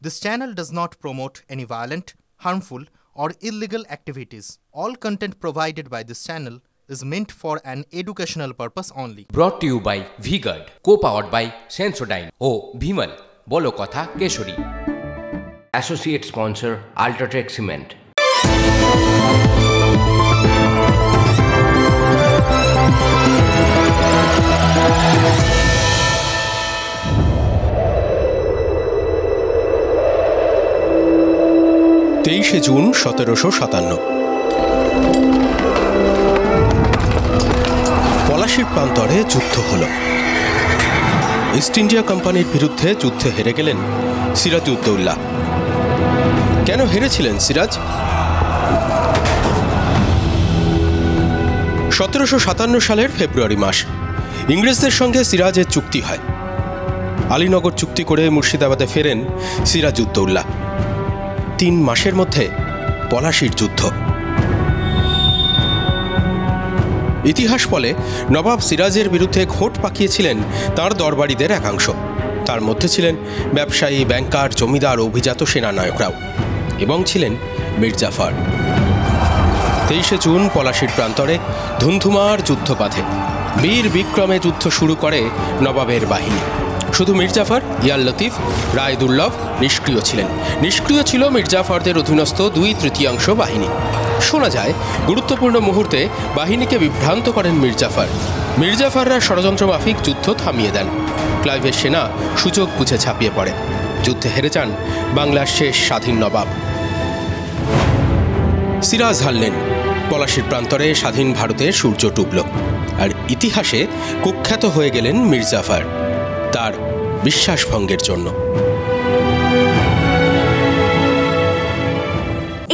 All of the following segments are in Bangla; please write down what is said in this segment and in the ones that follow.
This channel does not promote any violent, harmful, or illegal activities. All content provided by this channel is meant for an educational purpose only. Brought to you by V-Guard, co-powered by Sensodyne O Bhimal, বলো কথা কেশরী। Associate sponsor Ultratech Cement. জুন 1757 পলাশীর প্রান্তরে যুদ্ধ হল। ইস্ট ইন্ডিয়া কোম্পানির বিরুদ্ধে যুদ্ধে হেরে গেলেন সিরাজউদ্দৌলা। কেন হেরেছিলেন সিরাজ? 1757 সালের ফেব্রুয়ারি মাস ইংরেজদের সঙ্গে সিরাজের চুক্তি হয়। আলীনগর চুক্তি করে মুর্শিদাবাদে ফেরেন সিরাজউদ্দৌলা। 3 মাসের মধ্যে পলাশীর যুদ্ধ। ইতিহাস বলে নবাব সিরাজের বিরুদ্ধে ঘোট পাকিয়েছিলেন তার দরবারীদের একাংশ। তার মধ্যে ছিলেন ব্যবসায়ী, ব্যাংকার, জমিদার, অভিজাত সেনানায়করাও, এবং ছিলেন মীর জাফর। 23 জুন পলাশীর প্রান্তরে ধুমধুমার যুদ্ধ বাধে। বীর বিক্রমে যুদ্ধ শুরু করে নবাবের বাহিনী। শুধু মীর জাফর, ইয়ার লতিফ, রায় দুর্লভ নিষ্ক্রিয় ছিলেন। নিষ্ক্রিয় ছিল মীর জাফরদের অধীনস্থ 2/3 বাহিনী। শোনা যায় গুরুত্বপূর্ণ মুহূর্তে বাহিনীকে বিভ্রান্ত করেন মীর জাফর। মীর জাফররা ষড়যন্ত্র মাফিক যুদ্ধ থামিয়ে দেন। ক্লাইভের সেনা সুযোগ বুঝে ঝাঁপিয়ে পড়ে। যুদ্ধে হেরে যান বাংলার শেষ স্বাধীন নবাব। সিরাজ হারলেন। পলাশীর প্রান্তরে স্বাধীন ভারতে সূর্য ডুবল। আর ইতিহাসে কুখ্যাত হয়ে গেলেন মীর জাফর তার বিশ্বাসভঙ্গের জন্য।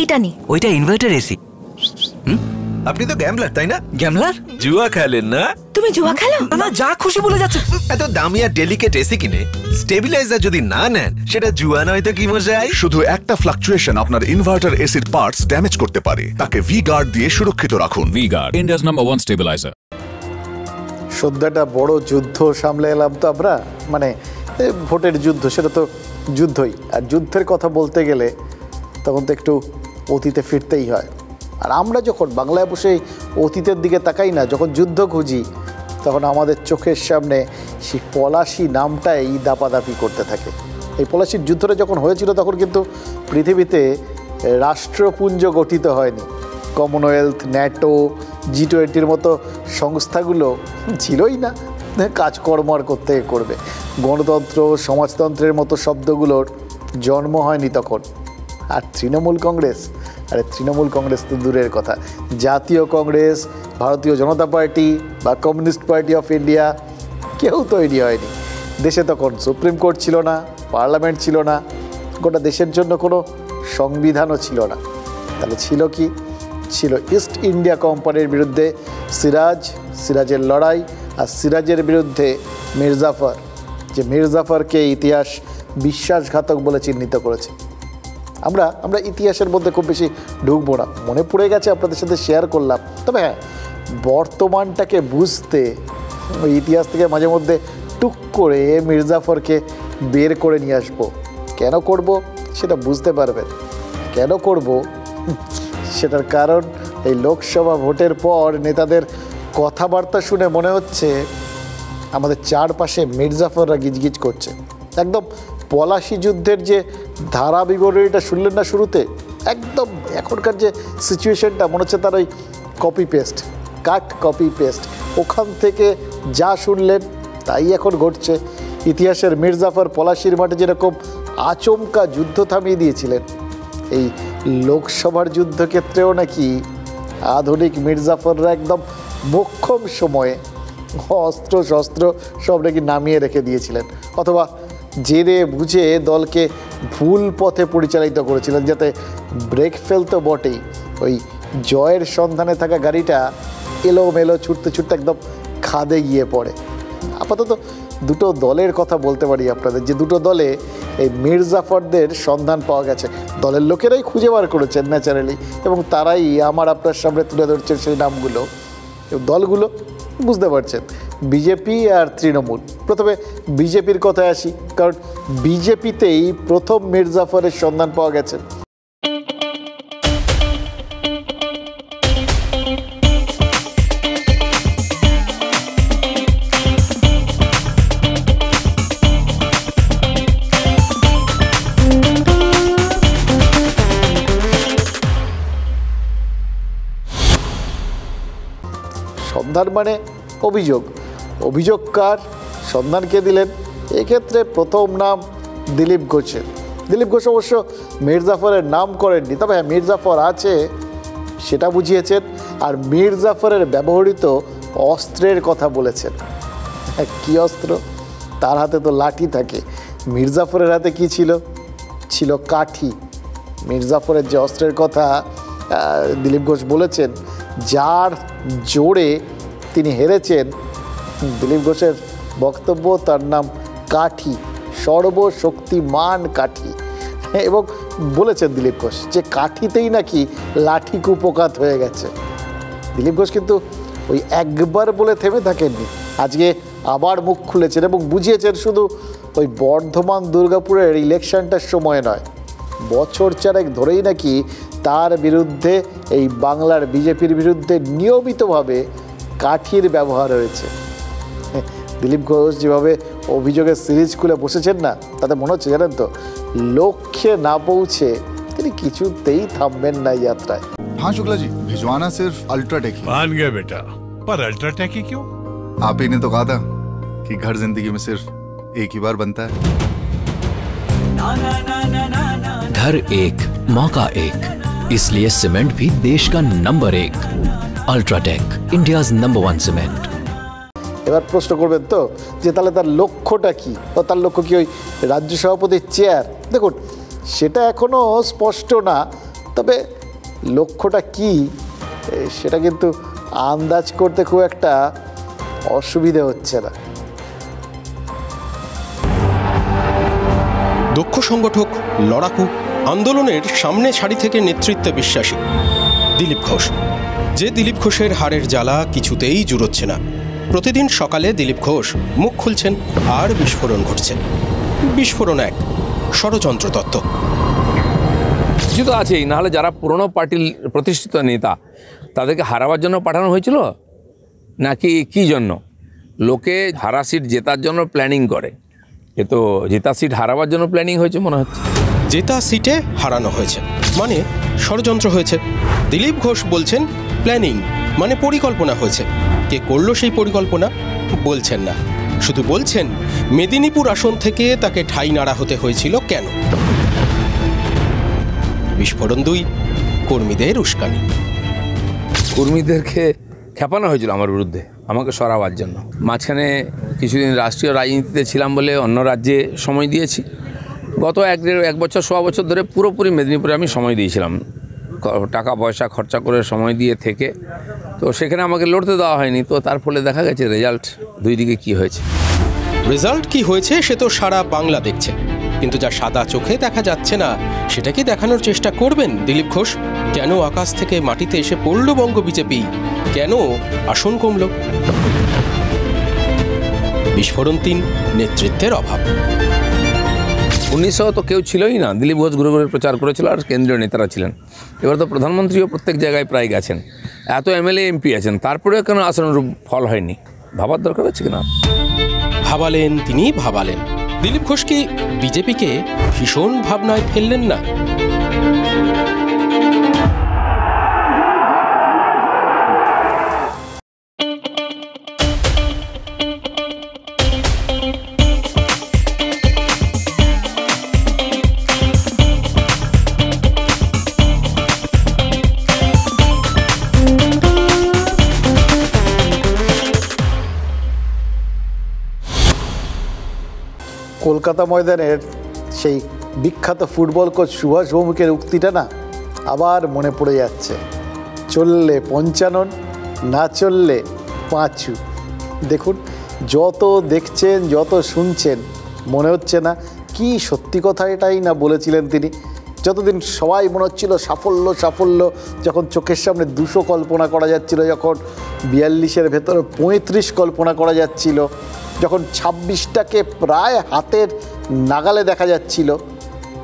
এটা নি, ওইটা ইনভার্টার এসি। আপনি তো গ্যাম্বলার, তাই না? গ্যামলার? জুয়া খেলেন না? তুমি জুয়া খেলো? না, যা খুশি বলে যাচ্ছে। এত দামি আর ডেলিকেট এসি কিনে স্টেবিলাইজার যদি না নেন, সেটা জুয়া নয় তো কি মজাই? শুধু একটা ফ্লাকচুয়েশন আপনার ইনভার্টার এসির পার্টস ড্যামেজ করতে পারে। তাকে V-Guard দিয়ে সুরক্ষিত রাখুন। V-Guard, India's #1 stabilizer. সদ্যটা বড় যুদ্ধ সামলে এলাম তো আমরা, মানে ভোটের যুদ্ধ, সেটা তো যুদ্ধই। আর যুদ্ধের কথা বলতে গেলে তখন তো একটু অতীতে ফিরতেই হয়। আর আমরা যখন বাংলায় বসে অতীতের দিকে তাকাই না, যখন যুদ্ধ খুঁজি, তখন আমাদের চোখের সামনে সেই পলাশী নামটাই দাপাদাপি করতে থাকে। এই পলাশীর যুদ্ধটা যখন হয়েছিল তখন কিন্তু পৃথিবীতে রাষ্ট্রপুঞ্জ গঠিত হয়নি। কমনওয়েলথ, ন্যাটো, G20 মতো সংস্থাগুলো ছিলই না, কাজকর্ম আর করতে করবে। গণতন্ত্র, সমাজতন্ত্রের মতো শব্দগুলোর জন্ম হয়নি তখন। আর তৃণমূল কংগ্রেস, আরে তৃণমূল কংগ্রেস তো দূরের কথা, জাতীয় কংগ্রেস, ভারতীয় জনতা পার্টি বা কমিউনিস্ট পার্টি অফ ইন্ডিয়া কেউ তৈরি হয়নি। দেশে তখন সুপ্রিম কোর্ট ছিল না, পার্লামেন্ট ছিল না, গোটা দেশের জন্য কোনো সংবিধানও ছিল না। তাহলে ছিল কি? ছিল ইস্ট ইন্ডিয়া কোম্পানির বিরুদ্ধে সিরাজের লড়াই, আর সিরাজের বিরুদ্ধে মীর জাফর, যে মীর জাফরকে ইতিহাস বিশ্বাসঘাতক বলে চিহ্নিত করেছে। আমরা ইতিহাসের মধ্যে খুব বেশি ঢুকবো না, মনে পড়ে গেছে আপনাদের সাথে শেয়ার করলাম। তবে হ্যাঁ, বর্তমানটাকে বুঝতে ওই ইতিহাস থেকে মাঝে মধ্যে টুক করে মীর জাফরকে বের করে নিয়ে আসবো। কেন করব সেটা বুঝতে পারবেন। কেন করব সেটার কারণ এই লোকসভা ভোটের পর নেতাদের কথাবার্তা শুনে মনে হচ্ছে আমাদের চারপাশে মীর জাফররা গিজগিজ করছে। একদম পলাশী যুদ্ধের যে ধারা বিবরণীটা শুনলেন না শুরুতে, একদম এখনকার যে সিচুয়েশনটা মনে হচ্ছে তার ওই কপি পেস্ট, ওখান থেকে যা শুনলেন তাই এখন ঘটছে। ইতিহাসের মীর জাফর পলাশীর মাঠে যেরকম আচমকা যুদ্ধ থামিয়ে দিয়েছিলেন, এই লোকসভার যুদ্ধক্ষেত্রেও নাকি আধুনিক মীর জাফররা একদম মোক্ষম সময়ে অস্ত্র শস্ত্র সব নাকি নামিয়ে রেখে দিয়েছিলেন, অথবা জেনে বুঝে দলকে ভুল পথে পরিচালিত করেছিলেন, যাতে ব্রেক ফেলতো বটেই, ওই জয়ের সন্ধানে থাকা গাড়িটা এলোমেলো ছুটতে একদম খাদে গিয়ে পড়ে। আপাতত দুটো দলের কথা বলতে পারি আপনাদের, যে দুটো দলে এই মীর জাফরদের সন্ধান পাওয়া গেছে। দলের লোকেরাই খুঁজে বার করেছেন ন্যাচারালি, এবং তারাই আমার আপনার সামনে তুলে ধরছেন সেই নামগুলো। দলগুলো বুঝতে পারছেন, বিজেপি আর তৃণমূল। প্রথমে বিজেপির কথায় আসি, কারণ বিজেপিতেই প্রথম মীর জাফরের সন্ধান পাওয়া গেছে। সন্ধান মানে অভিযোগ, অভিযোগ কার, সন্ধান কে দিলেন? এক্ষেত্রে প্রথম নাম দিলীপ ঘোষের। দিলীপ ঘোষ অবশ্য মীর জাফরের নাম করেননি, তবে হ্যাঁ মীর জাফর আছে সেটা বুঝিয়েছেন, আর মীর জাফরের ব্যবহৃত অস্ত্রের কথা বলেছেন। কি অস্ত্র? তার হাতে তো লাঠি থাকে, মীর জাফরের হাতে কি ছিল? ছিল কাঠি। মীর জাফরের যে অস্ত্রের কথা দিলীপ ঘোষ বলেছেন, যার জোরে তিনি হেরেছেন, দিলীপ ঘোষের বক্তব্য তার নাম কাঠি, সর্বশক্তিমান কাঠি। এবং বলেছেন দিলীপ ঘোষ যে কাঠিতেই নাকি লাঠি কুপোকাত হয়ে গেছে। দিলীপ ঘোষ কিন্তু ওই একবার বলে থেমে থাকেননি, আজকে আবার মুখ খুলেছেন এবং বুঝিয়েছেন শুধু ওই বর্ধমান দুর্গাপুরের ইলেকশনটার সময় নয়, বছর চারেক ধরেই নাকি তার বিরুদ্ধে, এই বাংলার বিজেপির বিরুদ্ধে নিয়মিতভাবে কাঠির ব্যবহার হয়েছে। দিলীপ ঘোষ যেভাবে অভিযোগের সিরিজ খুলে বসেছেন না, তাতে মনে হচ্ছে জানেন তো, লক্ষ্যে না পৌঁছে তিনি কিছুতেই থামবেন না যাত্রায়। हाँ शुक्ला जी, भिजवाना सिर्फ अल्ट्राटेक ही। मान गया बेटा, पर अल्ट्राटेक ही क्यों? आप ही ने तो कहा था कि घर जिंदगी में सिर्फ एक ही बार बनता है। घर एक मौका एक, इसलिए सीमेंट भी देश का number 1। UltraTech, India's number 1 cement. এবার প্রশ্ন করবেন তো যে তাহলে তার লক্ষ্যটা কি, ও তার লক্ষ্য কি ওই রাজ্য সভাপতির চেয়ার? দেখুন সেটা এখনো স্পষ্ট না, তবে লক্ষ্যটা কি সেটা কিন্তু আন্দাজ করতে খুব একটা অসুবিধে হচ্ছে না। দক্ষ সংগঠক, লড়াকু, আন্দোলনের সামনে সারি থেকে নেতৃত্বে বিশ্বাসী দিলীপ ঘোষ। যে দিলীপ ঘোষের হারের জ্বালা কিছুতেই জুড়োচ্ছে না। প্রতিদিন সকালে দিলীপ ঘোষ মুখ খুলছেন আর বিস্ফোরণ ঘটছে। বিস্ফোরণ এক ষড়যন্ত্র তত্ত্ব। কিছু তো আছেই, নাহলে যারা পুরনো পার্টির প্রতিষ্ঠিত নেতা তাদেরকে হারাবার জন্য পাঠানো হয়েছিল নাকি কি জন্য? লোকে হারা সিট জেতার জন্য প্ল্যানিং করে, এ তো জেতা সিট হারাবার জন্য প্ল্যানিং হয়েছে মনে হচ্ছে। জেতা সিটে হারানো হয়েছে মানে ষড়যন্ত্র হয়েছে। দিলীপ ঘোষ বলছেন প্ল্যানিং মানে পরিকল্পনা হয়েছে। কে করলো সেই পরিকল্পনা বলছেন না, শুধু বলছেন মেদিনীপুর আসন থেকে তাকে ঠাঁই নাড়া হতে হয়েছিল কেন। বিস্ফোরণ দুই কর্মীদের উস্কানি। কর্মীদেরকে খেপানো হয়েছিল আমার বিরুদ্ধে, আমাকে সরাবার জন্য। মাঝখানে কিছুদিন রাষ্ট্রীয় রাজনীতিতে ছিলাম বলে অন্য রাজ্যে সময় দিয়েছি। গত এক বছর সোয়া বছর ধরে পুরোপুরি মেদিনীপুরে আমি সময় দিয়েছিলাম, টাকা পয়সা খরচা করে সময় দিয়ে থেকে। তো সেখানে আমাকে লড়তে দেওয়া হয়নি, তো তার ফলে দেখা গেছে রেজাল্ট দুই দিকে কি হয়েছে। রেজাল্ট কি হয়েছে সে তো সারা বাংলা দেখছে, কিন্তু যা সাদা চোখে দেখা যাচ্ছে না সেটা কি দেখানোর চেষ্টা করবেন দিলীপ ঘোষ? কেন আকাশ থেকে মাটিতে এসে পড়ল বঙ্গ বিজেপি? কেন আসন কমল? বিস্ফোরণ তিন নেতৃত্বের অভাব। 1900 তো কেউ ছিলই না, দিলীপ ঘোষ ঘুরে ঘুরে প্রচার করেছিল আর কেন্দ্রীয় নেতারা ছিলেন। এবার তো প্রধানমন্ত্রীও প্রত্যেক জায়গায় প্রায় গেছেন, এত এমএলএ এমপি আছেন, তারপরেও কেন আসনরূপ ফল হয়নি? ভাবার দরকার আছে কিনা? ভাবালেন তিনি, ভাবালেন। দিলীপ ঘোষ কি বিজেপিকে ভীষণ ভাবনায় ফেললেন না? কলকাতা ময়দানের সেই বিখ্যাত ফুটবল কোচ সুভাষ ভৌমিকের উক্তিটা না আবার মনে পড়ে যাচ্ছে, চললে পঞ্চানন, না চললে পাঁচু। দেখুন যত দেখছেন যত শুনছেন মনে হচ্ছে না কি সত্যি কথা এটাই না বলেছিলেন তিনি। যতদিন সবাই মনে হচ্ছিল সাফল্য সাফল্য, যখন চোখের সামনে 200 কল্পনা করা যাচ্ছিল, যখন 42-এর ভেতরে 35 কল্পনা করা যাচ্ছিল, যখন 26টাকে প্রায় হাতের নাগালে দেখা যাচ্ছিল,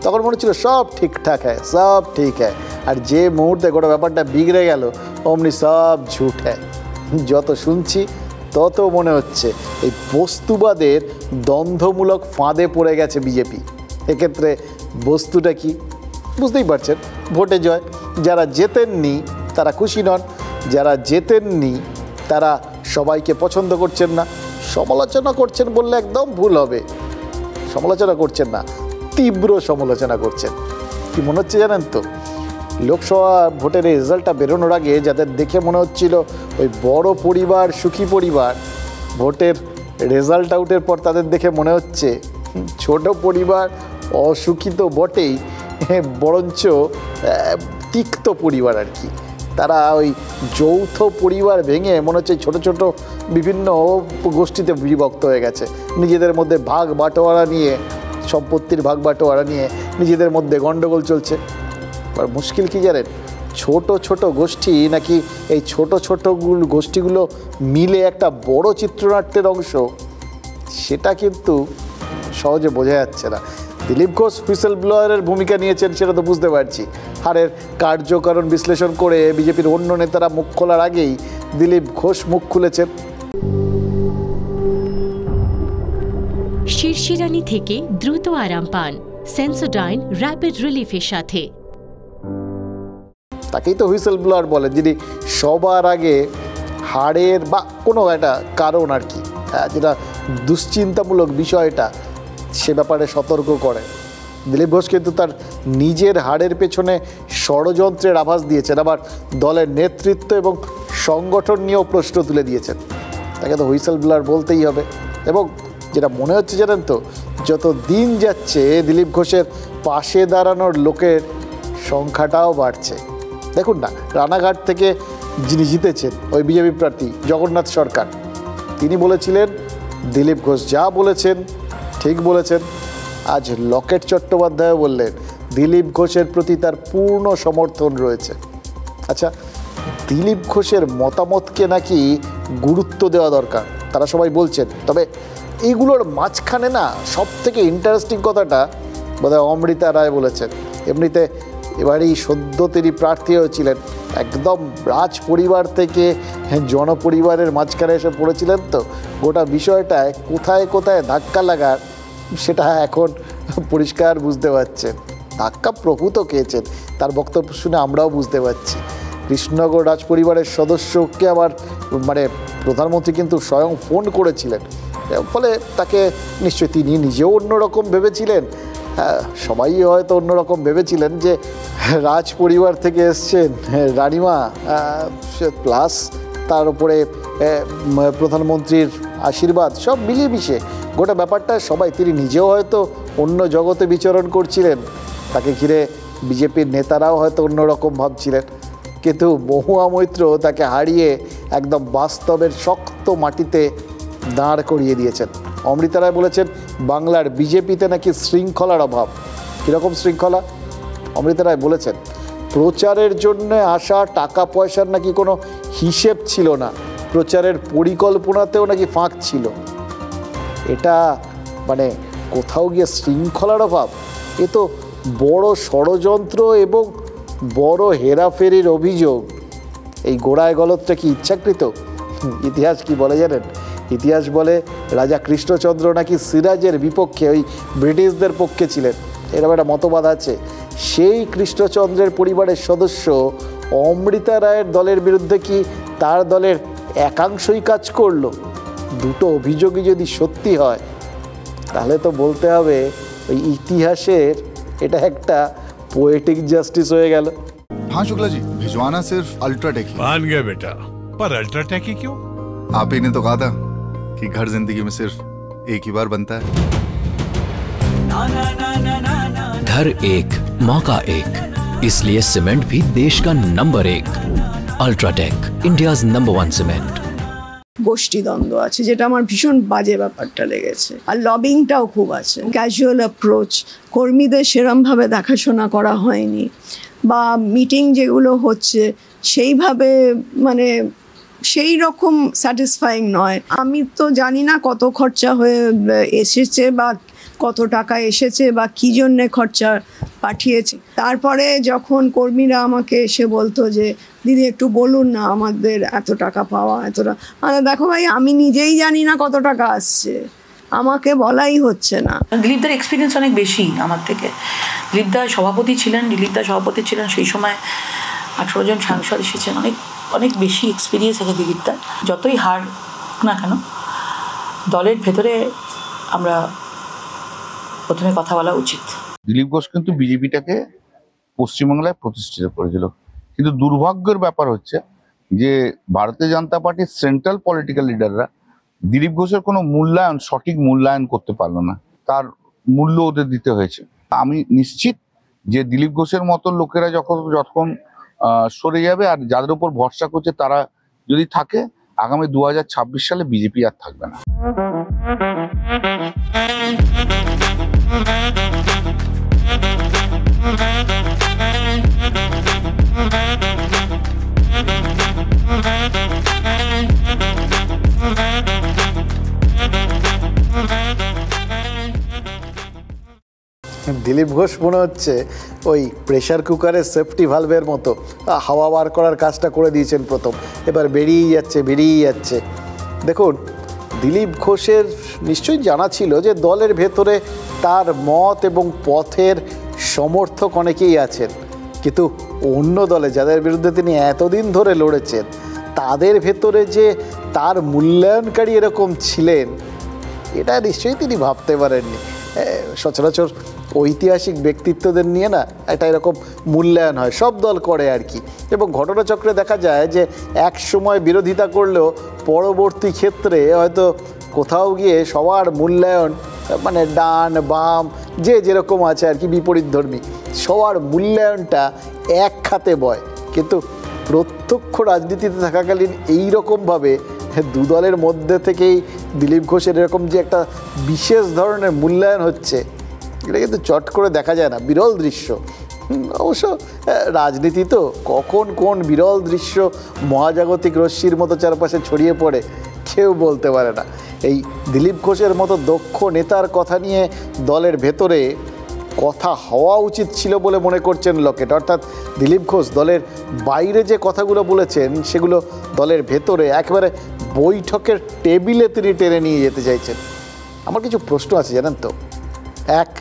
তখন মনে হচ্ছিল সব ঠিকঠাক হ্যাঁ, সব ঠিক হ্যাঁ। আর যে মুহূর্তে গোটা ব্যাপারটা বিগড়ে গেল, অমনি সব ঝুট হ্যাঁ। যত শুনছি তত মনে হচ্ছে এই বস্তুবাদের দ্বন্দ্বমূলক ফাঁদে পড়ে গেছে বিজেপি। এক্ষেত্রে বস্তুটা কি বুঝতেই পারছেন, ভোটে জয়। যারা জেতেননি তারা খুশি নন, যারা জেতেননি তারা সবাইকে পছন্দ করছেন না। সমালোচনা করছেন বললে একদম ভুল হবে, সমালোচনা করছেন না, তীব্র সমালোচনা করছেন। কি মনে হচ্ছে জানেন তো, লোকসভা ভোটের এই রেজাল্টটা বেরোনোর আগে যাদের দেখে মনে হচ্ছিল ওই বড় পরিবার, সুখী পরিবার, ভোটের রেজাল্ট আউটের পর তাদের দেখে মনে হচ্ছে ছোট পরিবার, অসুখী তো বটেই, বরঞ্চ তিক্ত পরিবার আর কি। তারা ওই যৌথ পরিবার ভেঙে মনে হচ্ছে ছোট ছোট বিভিন্ন গোষ্ঠীতে বিভক্ত হয়ে গেছে। নিজেদের মধ্যে ভাগ বাটোয়ারা নিয়ে, সম্পত্তির ভাগ বাটোয়ারা নিয়ে নিজেদের মধ্যে গণ্ডগোল চলছে। আর মুশকিল কি জানেন, ছোট ছোট গোষ্ঠী নাকি এই ছোট ছোট গোষ্ঠীগুলো মিলে একটা বড় চিত্রনাট্যের অংশ, সেটা কিন্তু সহজে বোঝা যাচ্ছে না। দিলীপ ঘোষ হুইসেল ব্লোয়ারের ভূমিকা নিয়েছেন সেটা তো বুঝতে পারছি। হারের কার্যকারণ বিশ্লেষণ করে বিজেপির অন্য নেতারা মুখ খোলার আগেই দিলীপ ঘোষ মুখ খুলেছেন। শিরশিরানি থেকে দ্রুত আরাম পান সেন্সোডাইন র্যাপিড রিলিফের সাথে। তাকেই তো হুইসেল ব্লোয়ার বলে, যিনি সবার আগে হাড়ের বা কোনো একটা কারণ আর কি, যেটা দুশ্চিন্তামূলক বিষয়টা, সে ব্যাপারে সতর্ক করে। দিলীপ ঘোষ কিন্তু তার নিজের হাড়ের পেছনে ষড়যন্ত্রের আভাস দিয়েছেন, আবার দলের নেতৃত্ব এবং সংগঠন নিয়েও প্রশ্ন তুলে দিয়েছেন। তাকে তো হুইসেল ব্লোয়ার বলতেই হবে। এবং যেটা মনে হচ্ছে জানেন তো, যত দিন যাচ্ছে দিলীপ ঘোষের পাশে দাঁড়ানোর লোকের সংখ্যাটাও বাড়ছে। দেখুন না, রানাঘাট থেকে যিনি জিতেছেন ওই বিজেপি প্রার্থী জগন্নাথ সরকার, তিনি বলেছিলেন দিলীপ ঘোষ যা বলেছেন ঠিক বলেছেন। আজ লকেট চট্টোপাধ্যায় বললেন দিলীপ ঘোষের প্রতি তার পূর্ণ সমর্থন রয়েছে। আচ্ছা, দিলীপ ঘোষের মতামতকে নাকি গুরুত্ব দেওয়া দরকার, তারা সবাই বলছেন। তবে এইগুলোর মাঝখানে না সব থেকে ইন্টারেস্টিং কথাটা বোধহয় অমৃতা রায় বলেছেন। এমনিতে এবারেই সদ্য তিনি প্রার্থী হয়েছিলেন, একদম রাজ পরিবার থেকে জনপরিবারের মাঝখানে এসে পড়েছিলেন, তো গোটা বিষয়টায় কোথায় কোথায় ধাক্কা লাগার সেটা এখন পরিষ্কার বুঝতে পারছেন। ধাক্কা প্রভূ তো খেয়েছেন, তার বক্তব্য শুনে আমরাও বুঝতে পারছি। কৃষ্ণনগর রাজ পরিবারের সদস্যকে আবার মানে প্রধানমন্ত্রী কিন্তু স্বয়ং ফোন করেছিলেন, ফলে তাকে নিশ্চয়ই তিনি নিজেও অন্যরকম ভেবেছিলেন, সবাই হয়তো অন্যরকম ভেবেছিলেন যে রাজ পরিবার থেকে এসছেন রানিমা, প্লাস তার উপরে প্রধানমন্ত্রীর আশীর্বাদ, সব মিলিয়ে মিশে গোটা ব্যাপারটা সবাই, তিনি নিজেও হয়তো অন্য জগতে বিচরণ করছিলেন, তাকে ঘিরে বিজেপির নেতারাও হয়তো অন্যরকম ভাবছিলেন। কিন্তু মহুয়া মৈত্র তাকে হারিয়ে একদম বাস্তবের শক্ত মাটিতে দাঁড় করিয়ে দিয়েছেন। অমৃতা রায় বলেছেন বাংলার বিজেপিতে নাকি শৃঙ্খলার অভাব। কীরকম শৃঙ্খলা? অমৃতা রায় বলেছেন প্রচারের জন্য আসা টাকা পয়সার নাকি কোনো হিসেব ছিল না, প্রচারের পরিকল্পনাতেও নাকি ফাঁক ছিল। এটা মানে কোথাও গিয়ে শৃঙ্খলার অভাব? এ তো বড় ষড়যন্ত্র এবং বড় হেরাফেরির অভিযোগ। এই গোড়ায় গলতটা কি ইচ্ছাকৃত? ইতিহাস কি বলে জানেন? ইতিহাস বলে রাজা কৃষ্ণচন্দ্র নাকি সিরাজের বিপক্ষে, ওই ব্রিটিশদের পক্ষে ছিলেন, এরকম একটা মতবাদ আছে। সেই কৃষ্ণচন্দ্রের পরিবারের সদস্য অমৃতা রায়ের দলের বিরুদ্ধে কি তার দলের একাংশই কাজ করলো? দুটো অভিযোগই যদি সত্যি হয় তাহলে তো বলতে হবে ওই ইতিহাসের এটা একটা পোয়েটিক জাস্টিস হয়ে গেল। हाँ शुक्ला जी, भिजवाना सिर्फ अल्ट्राटेक ही। मान गया बेटा, पर अल्ट्राटेक ही क्यों? आप ही ने तो कहा था कि घर जिंदगी में सिर्फ एक ही बार बनता है। घर एक मौका एक, इसलिए सीमेंट भी देश का number 1 UltraTech, India's number 1 cement. গোষ্ঠীদ্বন্দ্ব আছে, যেটা আমার ভীষণ বাজে ব্যাপারটা লেগেছে। আর লবিংটাও খুব আছে, ক্যাজুয়াল অ্যাপ্রোচ, কর্মীদের সেরমভাবে দেখাশোনা করা হয়নি, বা মিটিং যেগুলো হচ্ছে সেইভাবে মানে সেই রকম স্যাটিসফাইং নয়। আমি তো জানি না কত খরচা হয়ে এসেছে বা কত টাকা এসেছে বা কী জন্যে খরচা পাঠিয়েছে। তারপরে যখন কর্মীরা আমাকে এসে বলতো যে দিদি একটু বলুন না আমাদের এত টাকা পাওয়া এতটা, মানে দেখো ভাই আমি নিজেই জানি না কত টাকা আসছে, আমাকে বলাই হচ্ছে না। দিলীপদার এক্সপিরিয়েন্স অনেক বেশি আমার থেকে। দিলীপদা সভাপতি ছিলেন, সেই সময় 18 জন সাংসদ এসেছেন, অনেক বেশি এক্সপিরিয়েন্স আছে দিলীপদার। যতই হার না কেন দলের ভেতরে আমরা প্রথমে কথা বলা উচিত। দিলীপ ঘোষ কিন্তু বিজেপিটাকে পশ্চিমবাংলায় প্রতিষ্ঠিত করেছিল, কিন্তু দুর্ভাগ্যের ব্যাপার হচ্ছে যে ভারতীয় জনতা পার্টির সেন্ট্রাল পলিটিক্যাল লিডাররা দিলীপ ঘোষের কোনো সঠিক মূল্যায়ন করতে পারলো না, তার মূল্য ওদের দিতে হয়েছে। আমি নিশ্চিত যে দিলীপ ঘোষের মতো লোকেরা যখন সরে যাবে আর যাদের উপর ভরসা করছে তারা যদি থাকে, আগামী 2026 সালে বিজেপি আর থাকবে না। দিলীপ ঘোষ মনে হচ্ছে ওই প্রেশার কুকারের সেফটি ভালভের মতো হাওয়া বার করার কাজটা করে দিয়েছেন প্রথম, এবার বেরিয়েই যাচ্ছে। দেখুন, দিলীপ ঘোষের নিশ্চয়ই জানা ছিল যে দলের ভেতরে তার মত এবং পথের সমর্থক অনেকেই আছেন, কিন্তু অন্য দলে যাদের বিরুদ্ধে তিনি এতদিন ধরে লড়েছেন তাদের ভেতরে যে তার মূল্যায়নকারী এরকম ছিলেন এটা নিশ্চয়ই তিনি ভাবতে পারেননি। সচরাচর ঐতিহাসিক ব্যক্তিত্বদের নিয়ে না একটা এরকম মূল্যায়ন হয়, সব দল করে আর কি, এবং ঘটনাচক্রে দেখা যায় যে এক সময় বিরোধিতা করলেও পরবর্তী ক্ষেত্রে হয়তো কোথাও গিয়ে সবার মূল্যায়ন, মানে ডান বাম যে যেরকম আছে আর কি, বিপরীতধর্মী সবার মূল্যায়নটা এক খাতে বয়। কিন্তু প্রত্যক্ষ রাজনীতিতে থাকাকালীন এইরকমভাবে দু দলের মধ্যে থেকেই দিলীপ ঘোষের এরকম যে একটা বিশেষ ধরনের মূল্যায়ন হচ্ছে, এটা কিন্তু চট করে দেখা যায় না, বিরল দৃশ্য। অবশ্য রাজনীতি তো কখন কোন বিরল দৃশ্য মহাজাগতিক রশ্মির মতো চারপাশে ছড়িয়ে পড়ে কেউ বলতে পারে না। এই দিলীপ ঘোষের মতো দক্ষ নেতার কথা নিয়ে দলের ভেতরে কথা হওয়া উচিত ছিল বলে মনে করছেন লকেট, অর্থাৎ দিলীপ ঘোষ দলের বাইরে যে কথাগুলো বলেছেন সেগুলো দলের ভেতরে একেবারে বৈঠকের টেবিলে তিনি টেনে নিয়ে যেতে চাইছেন। আমার কিছু প্রশ্ন আছে জানেন তো। এক,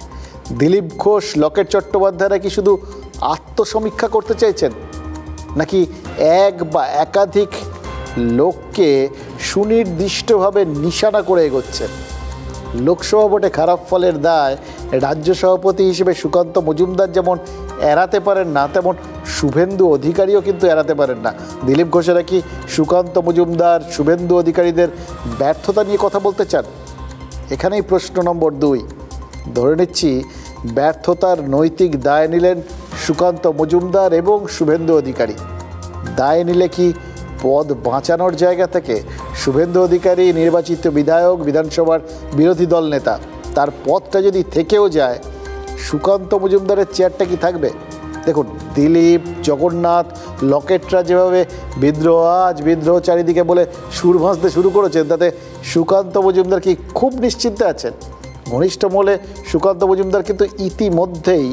দিলীপ ঘোষ লকেট চট্টোপাধ্যায়রা কি শুধু আত্মসমীক্ষা করতে চাইছেন, নাকি এক বা একাধিক লোককে সুনির্দিষ্টভাবে নিশানা করে এগোচ্ছেন? লোকসভা ভোটে খারাপ ফলের দায় রাজ্য সভাপতি হিসেবে সুকান্ত মজুমদার যেমন এড়াতে পারেন না, তেমন শুভেন্দু অধিকারীও কিন্তু এড়াতে পারেন না। দিলীপ ঘোষেরা কি সুকান্ত মজুমদার, শুভেন্দু অধিকারীদের ব্যর্থতা নিয়ে কথা বলতে চান? এখানেই প্রশ্ন নম্বর 2। ধরে নিচ্ছি ব্যর্থতার নৈতিক দায় নিলেন সুকান্ত মজুমদার এবং শুভেন্দু অধিকারী। দায় নিলে কি পদ বাঁচানোর জায়গা থেকে শুভেন্দু অধিকারী নির্বাচিত বিধায়ক, বিধানসভার বিরোধী দল নেতা, তার পদটা যদি থেকেও যায়, সুকান্ত মজুমদারের চেয়ারটা কি থাকবে? দেখুন, দিলীপ, জগন্নাথ, লকেটরা যেভাবে বিদ্রোহ চারিদিকে বলে সুর ভাঁজতে শুরু করেছেন, তাতে সুকান্ত মজুমদার কি খুব নিশ্চিন্তে আছেন? ঘনিষ্ঠ মহলে সুকান্ত মজুমদার কিন্তু ইতিমধ্যেই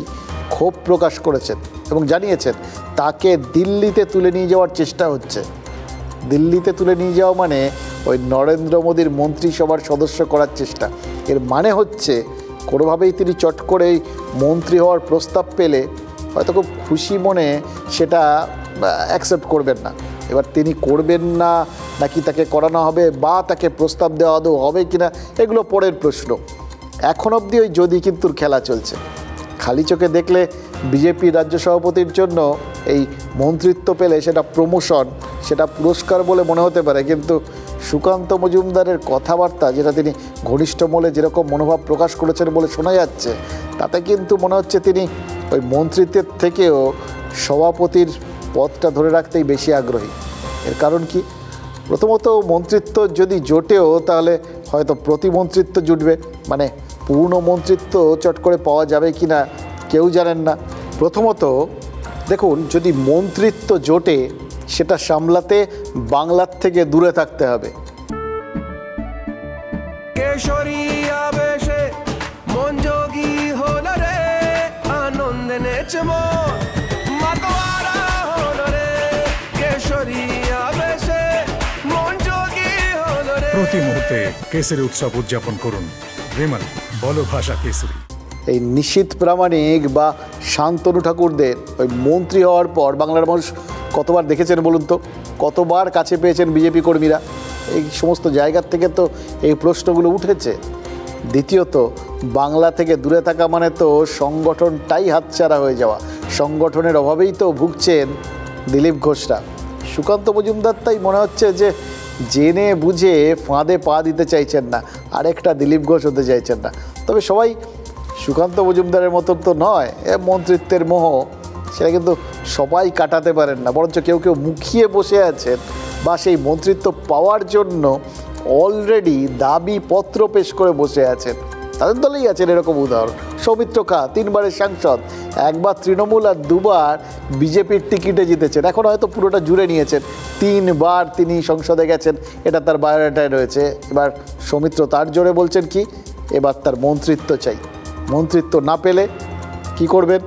ক্ষোভ প্রকাশ করেছেন এবং জানিয়েছেন তাকে দিল্লিতে তুলে নিয়ে যাওয়ার চেষ্টা হচ্ছে। দিল্লিতে তুলে নিয়ে যাওয়া মানে ওই নরেন্দ্র মোদীর মন্ত্রিসভার সদস্য করার চেষ্টা। এর মানে হচ্ছে কোনোভাবেই তিনি চট করে মন্ত্রী হওয়ার প্রস্তাব পেলে হয়তো খুব খুশি মনে সেটা অ্যাকসেপ্ট করবেন না। এবার তিনি করবেন না নাকি তাকে করানো হবে বা তাকে প্রস্তাব দেওয়া আদৌ হবে কিনা, এগুলো পরের প্রশ্ন। এখন অবধি ওই যদি কিন্তুর খেলা চলছে। খালি চোখে দেখলে বিজেপি রাজ্য সভাপতির জন্য এই মন্ত্রিত্ব পেলে সেটা প্রমোশন, সেটা পুরস্কার বলে মনে হতে পারে, কিন্তু সুকান্ত মজুমদারের কথাবার্তা, যেটা তিনি ঘনিষ্ঠ মহলে যেরকম মনোভাব প্রকাশ করেছেন বলে শোনা যাচ্ছে, তাতে কিন্তু মনে হচ্ছে তিনি ওই মন্ত্রিত্বের থেকেও সভাপতির পদটা ধরে রাখতেই বেশি আগ্রহী। এর কারণ কি? প্রথমত, মন্ত্রিত্ব যদি জোটেও তাহলে হয়তো প্রতিমন্ত্রিত্ব জুটবে, মানে পূর্ণ মন্ত্রিত্ব চট করে পাওয়া যাবে কি না কেউ জানেন না। প্রথমত দেখুন, যদি মন্ত্রিত্ব জোটে সেটা সামলাতে বাংলার থেকে দূরে থাকতে হবে। কেশরিয়া বেশে মন বেশে মন মাতোয়ারা হলো রে কেশরিয়া বেশে মন যোগী হলো রে। প্রতি মুহূর্তে কেসরি উৎসব উদযাপন করুন বিমল বলো ভাষা কেসরি। এই নিশীথ প্রামাণিক বা শান্তনু ঠাকুরদের ওই মন্ত্রী হওয়ার পর বাংলার মানুষ কতবার দেখেছেন বলুন তো? কতবার কাছে পেয়েছেন বিজেপি কর্মীরা? এই সমস্ত জায়গার থেকে তো এই প্রশ্নগুলো উঠেছে। দ্বিতীয়ত, বাংলা থেকে দূরে থাকা মানে তো সংগঠনটাই হাতছাড়া হয়ে যাওয়া। সংগঠনের অভাবেই তো ভুগছেন দিলীপ ঘোষরা। সুকান্ত মজুমদার তাই মনে হচ্ছে যে জেনে বুঝে ফাঁদে পা দিতে চাইছেন না, আরেকটা দিলীপ ঘোষ হতে চাইছেন না। তবে সবাই সুকান্ত মজুমদারের মতন তো নয়, মন্ত্রিত্বের মোহ সেটা কিন্তু সবাই কাটাতে পারেন না। বরঞ্চ কেউ কেউ মুখিয়ে বসে আছেন বা সেই মন্ত্রিত্ব পাওয়ার জন্য অলরেডি দাবিপত্র পেশ করে বসে আছেন। তাদের দলেই আছেন এরকম উদাহরণ। সৌমিত্র খা 3 বারের সাংসদ, একবার তৃণমূল আর 2 বার বিজেপির টিকিটে জিতেছেন। এখন হয়তো পুরোটা জুড়ে নিয়েছেন। 3 বার তিনি সংসদে গেছেন, এটা তার বায়োডাটায় রয়েছে। এবার সৌমিত্র তার জোরে বলছেন কি, এবার তার মন্ত্রিত্ব চাই। মন্ত্রিত্ব না পেলে কি করবেন?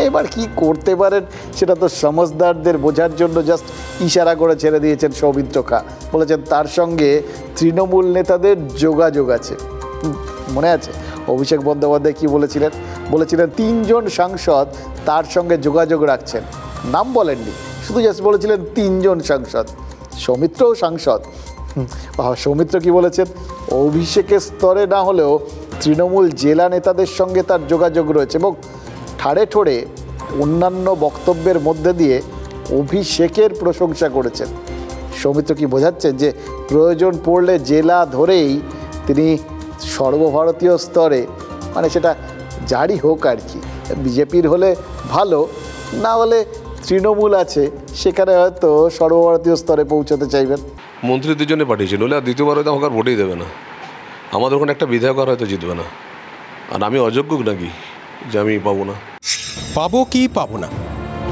এবার কি করতে পারেন সেটা তো সমজদারদের বোঝার জন্য জাস্ট ইশারা করে ছেড়ে দিয়েছেন সৌমিত্র খা। বলেছেন তার সঙ্গে তৃণমূল নেতাদের যোগাযোগ আছে। মনে আছে অভিষেক বন্দ্যোপাধ্যায় কি বলেছিলেন? বলেছিলেন 3 জন সাংসদ তার সঙ্গে যোগাযোগ রাখছেন। নাম বলেননি, শুধু জাস্ট বলেছিলেন 3 জন সাংসদ। সৌমিত্রও সাংসদ। সৌমিত্র কি বলেছেন? অভিষেকের স্তরে না হলেও তৃণমূল জেলা নেতাদের সঙ্গে তার যোগাযোগ রয়েছে এবং ঠাড়ে ঠোড়ে অন্যান্য বক্তব্যের মধ্যে দিয়ে অভিষেকের প্রশংসা করেছেন। সৌমিত্র কি বোঝাচ্ছেন যে প্রয়োজন পড়লে জেলা ধরেই তিনি সর্বভারতীয় স্তরে, মানে সেটা জারি হোক আর কি, বিজেপির হলে ভালো, না হলে তৃণমূল আছে সেখানে হয়তো সর্বভারতীয় স্তরে পৌঁছাতে চাইবেন। মন্ত্রীদের জন্য পাঠিয়েছিল, নইলে আর দ্বিতীয়বার হয়তো আমাকে আর ভোটেই দেবে না। আমাদের ওখানে একটা বিধায়ক আর হয়তো জিতবে না। আর আমি অযোগ্য নাকি যে আমি পাবো না? পাবো কি পাবো না,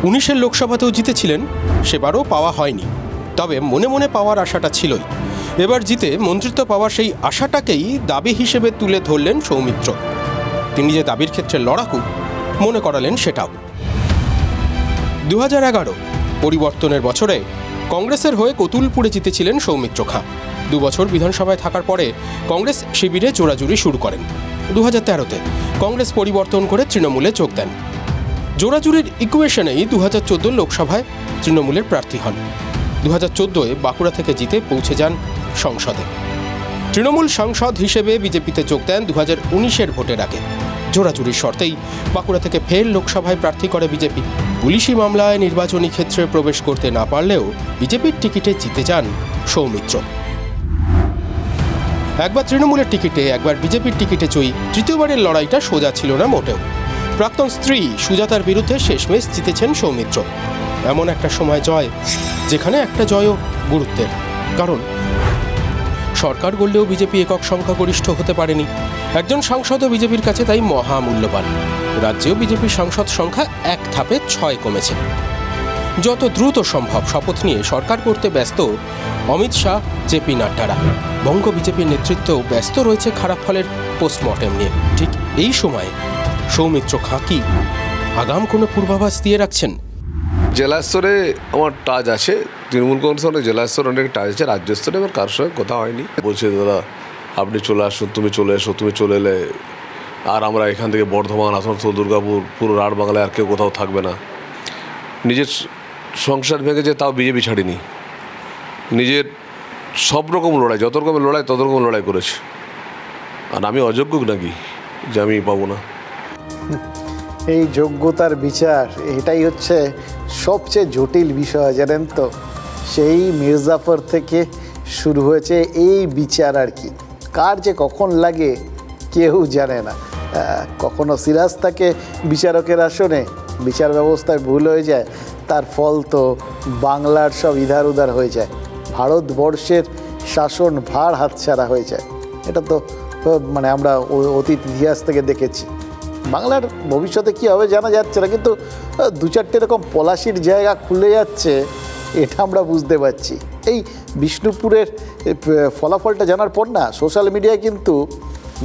19-এর লোকসভাতেও জিতেছিলেন, সেবারও পাওয়া হয়নি। তবে মনে মনে পাওয়ার আশাটা ছিলই। এবার জিতে মন্ত্রিত্ব পাওয়ার সেই আশাটাকেই দাবি হিসেবে তুলে ধরলেন সৌমিত্র। তিনি যে দাবির ক্ষেত্রে লড়াকু মনে করালেন সেটাও। 2011 পরিবর্তনের বছরে কংগ্রেসের হয়ে কতুলপুরে জিতেছিলেন সৌমিত্র খা। 2 বছর বিধানসভায় থাকার পরে কংগ্রেস শিবিরে জোড়াজুড়ি শুরু করেন। 2013-তে কংগ্রেস পরিবর্তন করে তৃণমূলে যোগ দেন। জোড়াজুড়ির ইকুয়েশনেই 2014 লোকসভায় তৃণমূলের প্রার্থী হন। 2014-এ বাঁকুড়া থেকে জিতে পৌঁছে যান সংসদে। তৃণমূল সাংসদ হিসেবে বিজেপিতে যোগ দেন 2019-এর ভোটের আগে। জোড়াজুড়ির শর্তেই বাঁকুড়া থেকে ফের লোকসভায় প্রার্থী করে বিজেপি। পুলিশি মামলায় নির্বাচনী ক্ষেত্রে প্রবেশ করতে না পারলেও বিজেপির টিকিটে জিতে যান সৌমিত্র। একবার তৃণমূলের টিকিটে, একবার বিজেপির টিকিটে জয়ী। তৃতীয়বারের লড়াইটা সোজা ছিল না মোটেও। প্রাক্তন স্ত্রী সুজাতার বিরুদ্ধে শেষমেশ জিতেছেন সৌমিত্র। এমন একটা সময় জয়, যেখানে একটা জয়ও গুরুত্বের। কারণ সরকার গড়লেও বিজেপি একক সংখ্যাগরিষ্ঠ হতে পারেনি। একজন সাংসদও বিজেপির কাছে তাই মহামূল্যবান। রাজ্যেও বিজেপির সাংসদ সংখ্যা 1 ধাপে 6 কমেছে। যত দ্রুত সম্ভব শপথ নিয়ে সরকার করতে ব্যস্ত অমিত শাহ, জেপি নাড্ডারা। বঙ্গ বিজেপির নেতৃত্বেও ব্যস্ত রয়েছে খারাপ ফলের পোস্টমর্টেম নিয়ে। ঠিক এই সময়ে সৌমিত্র খা কি আগাম কোনো পূর্বাভাস দিয়ে রাখছেন? জেলা স্তরে আমার টাচ আছে, তৃণমূল কংগ্রেস অনেক জেলা স্তরে অনেক টাচ আছে। রাজ্য স্তরে আমার কারোর সঙ্গে কথা হয়নি। বলছে দাদা আপনি চলে আসুন, তুমি চলে এসো, তুমি চলে এলে আর আমরা এখান থেকে বর্ধমান, আসানসোল, দুর্গাপুর, পুরো রাঢ় বাংলায় আর কেউ কোথাও থাকবে না। নিজের সংসার ভেঙেছে, তাও বিজেপি ছাড়িনি। নিজের সব রকম লড়াই, যত রকমের লড়াই তত রকম লড়াই করেছে। আর আমি অযোগ্য নাকি যে আমি পাবো না? এই যোগ্যতার বিচার, এটাই হচ্ছে সবচেয়ে জটিল বিষয়, জানেন তো। সেই মির্জাফর থেকে শুরু হয়েছে এই বিচার আর কি। কার যে কখন লাগে কেউ জানে না। কখনো সিরাজ থাকে বিচারকের আসনে, বিচার ব্যবস্থায় ভুল হয়ে যায়, তার ফল তো বাংলার সব ইধার উধার হয়ে যায়। ভারতবর্ষের শাসন ভার হাতছাড়া হয়ে যায়। এটা তো মানে আমরা অতীত ইতিহাস থেকে দেখেছি। বাংলার ভবিষ্যতে কী হবে জানা যাচ্ছে না, কিন্তু 2-4টে এরকম পলাশির জায়গা খুলে যাচ্ছে, এটা আমরা বুঝতে পারছি। এই বিষ্ণুপুরের ফলাফলটা জানার পর না সোশ্যাল মিডিয়ায় কিন্তু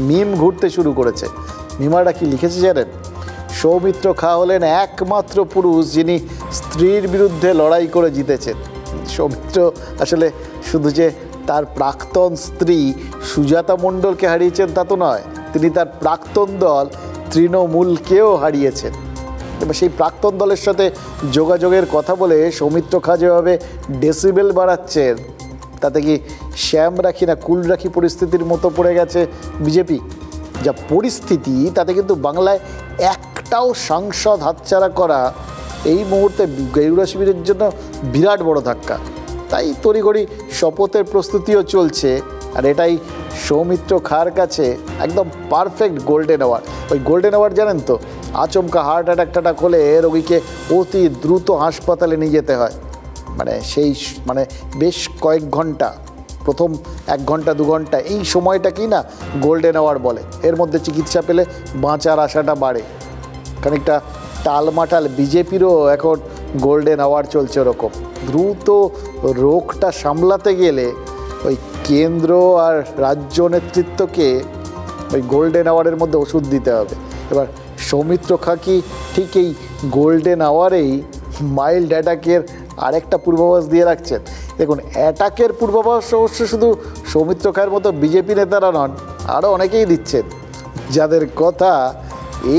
মিম ঘুরতে শুরু করেছে। মিমাররা কি লিখেছে জানেন? সৌমিত্র খা হলেন একমাত্র পুরুষ যিনি স্ত্রীর বিরুদ্ধে লড়াই করে জিতেছেন। সৌমিত্র আসলে শুধু যে তার প্রাক্তন স্ত্রী সুজাতা মণ্ডলকে হারিয়েছেন তা তো নয়, তিনি তার প্রাক্তন দল তৃণমূলকেও হারিয়েছেন। এবার সেই প্রাক্তন দলের সাথে যোগাযোগের কথা বলে সৌমিত্র খা যেভাবে ডেসিবেল বাড়াচ্ছেন, তাতে কি শ্যাম রাখি না কুল রাখি পরিস্থিতির মতো পড়ে গেছে বিজেপি? যা পরিস্থিতি তাতে কিন্তু বাংলায় একটাও সাংসদ হাতছাড়া করা এই মুহূর্তে গেরুড়া শিবিরের জন্য বিরাট বড় ধাক্কা। তাই তড়িঘড়ি শপথের প্রস্তুতিও চলছে, আর এটাই সৌমিত্র খার কাছে একদম পারফেক্ট গোল্ডেন আওয়ার। ওই গোল্ডেন আওয়ার জানেন তো, আচমকা হার্ট অ্যাটাক হলে রোগীকে অতি দ্রুত হাসপাতালে নিয়ে যেতে হয়, মানে বেশ কয়েক ঘন্টা, প্রথম 1 ঘন্টা 2 ঘন্টা এই সময়টাকেই না গোল্ডেন আওয়ার বলে। এর মধ্যে চিকিৎসা পেলে বাঁচার আশাটা বাড়ে। খানিকটা টালমাটাল বিজেপিরও এখন গোল্ডেন আওয়ার চলছে ওরকম। দ্রুত রোগটা সামলাতে গেলে ওই কেন্দ্র আর রাজ্য নেতৃত্বকে ওই গোল্ডেন আওয়ারের মধ্যে ওষুধ দিতে হবে। এবার সৌমিত্র খা কি ঠিক এই গোল্ডেন আওয়ারেই মাইল্ড অ্যাটাকের আরেকটা পূর্বাভাস দিয়ে রাখছেন? দেখুন, অ্যাটাকের পূর্বাভাস অবশ্য শুধু সৌমিত্র খায়ের মতো বিজেপি নেতারা নন, আরও অনেকেই দিচ্ছেন, যাদের কথা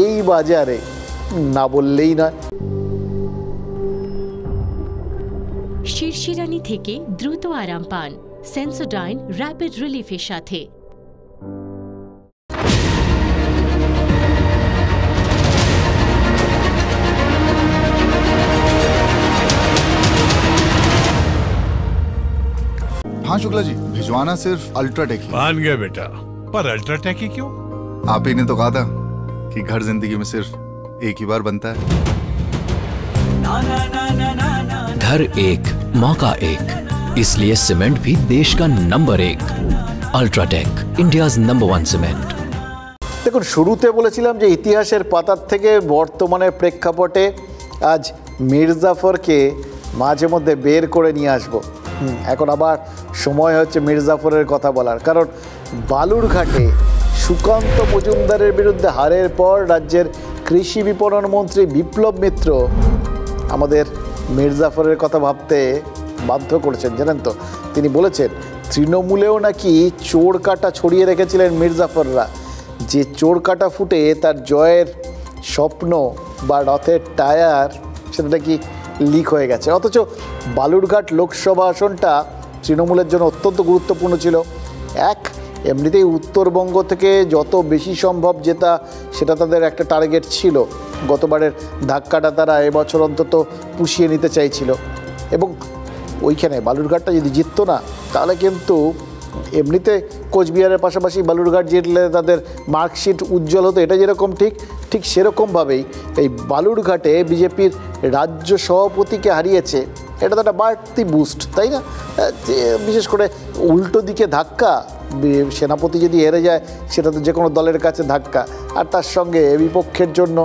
এই বাজারে না বললেই নয়। শিরশিরানি থেকে দ্রুত আরাম পান সেন্সোডাইন র্যাপিড রিলিফের সাথে। हाँ शुक्ला जी, भिजवाना सिर्फ अल्ट्राटेक ही। मान गया बेटा, पर अल्ट्राटेक ही क्यों? आप ही ने तो कहा था कि घर जिंदगी में सिर्फ एक ही बार बनता है। घर एक मौका एक, इसलिए सीमेंट भी देश का number 1 UltraTech, India's number 1 cement. দেখুন, শুরুতে বলেছিলাম যে ইতিহাসের পাতার থেকে বর্তমানের প্রেক্ষাপটে আজ মির্জাফরকে মাঝে মধ্যে বের করে নিয়ে আসবো। এখন আবার সময় হচ্ছে মির্জাফরের কথা বলার, কারণ বালুরঘাটে সুকান্ত মজুমদারের বিরুদ্ধে হারের পর রাজ্যের কৃষি বিপণন মন্ত্রী বিপ্লব মিত্র আমাদের মির্জাফরের কথা ভাবতে বাধ্য করেছেন। জানেন তো, তিনি বলেছেন তৃণমূলেও নাকি চোর কাটা ছড়িয়ে রেখেছিলেন মির্জাফররা, যে চোর কাটা ফুটে তার জয়ের স্বপ্ন বা রথের টায়ার সেটা নাকি লিক হয়ে গেছে। অথচ বালুরঘাট লোকসভা আসনটা তৃণমূলের জন্য অত্যন্ত গুরুত্বপূর্ণ ছিল। এমনিতেই উত্তরবঙ্গ থেকে যত বেশি সম্ভব জেতা সেটা তাদের একটা টার্গেট ছিল। গতবারের ধাক্কাটা তারা এবছর অন্তত পুষিয়ে নিতে চাইছিল, এবং ওইখানে বালুরঘাটটা যদি জিততো না তাহলে কিন্তু এমনিতে কোচবিহারের পাশাপাশি বালুরঘাট জিতলে তাদের মার্কশিট উজ্জ্বল হতো, এটা যেরকম ঠিক সেরকমভাবেই এই বালুরঘাটে বিজেপির রাজ্য সভাপতিকে হারিয়েছে, এটা তো একটা বাড়তি বুস্ট, তাই না? বিশেষ করে উল্টো দিকে ধাক্কা, সেনাপতি যদি হেরে যায় সেটা তো যে কোনো দলের কাছে ধাক্কা, আর তার সঙ্গে বিপক্ষের জন্য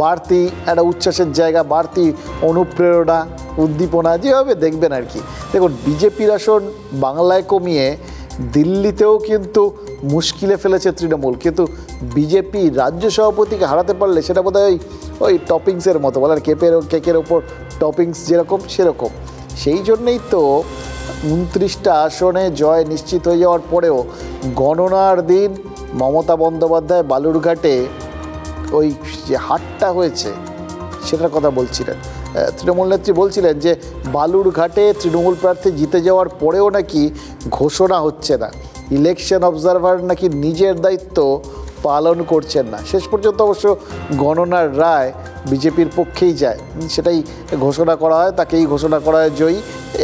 বাড়তি একটা উচ্ছ্বাসের জায়গা, বাড়তি অনুপ্রেরণা, উদ্দীপনা, যেভাবে দেখবেন আর কি। দেখুন, বিজেপির আসন বাংলায় কমিয়ে দিল্লিতেও কিন্তু মুশকিলে ফেলেছে তৃণমূল, কিন্তু বিজেপি রাজ্য সভাপতিকে হারাতে পারলে সেটা বোধহয় ওই টপিংসের মতো, বলার কেকের ওপর টপিংস যেরকম সেরকম। সেই জন্যেই তো 29টা আসনে জয় নিশ্চিত হয়ে যাওয়ার পরেও গণনার দিন মমতা বন্দ্যোপাধ্যায় বালুরঘাটে ওই যে হাটটা হয়েছে সেটার কথা বলছিলেন। তৃণমূল নেত্রী বলছিলেন যে বালুরঘাটে তৃণমূল প্রার্থী জিতে যাওয়ার পরেও নাকি ঘোষণা হচ্ছে না, ইলেকশন অবজারভার নাকি নিজের দায়িত্ব পালন করছেন না। শেষ পর্যন্ত অবশ্য গণনার রায় বিজেপির পক্ষেই যায়, সেটাই ঘোষণা করা হয়, তাকেই ঘোষণা করা হয় জয়ী,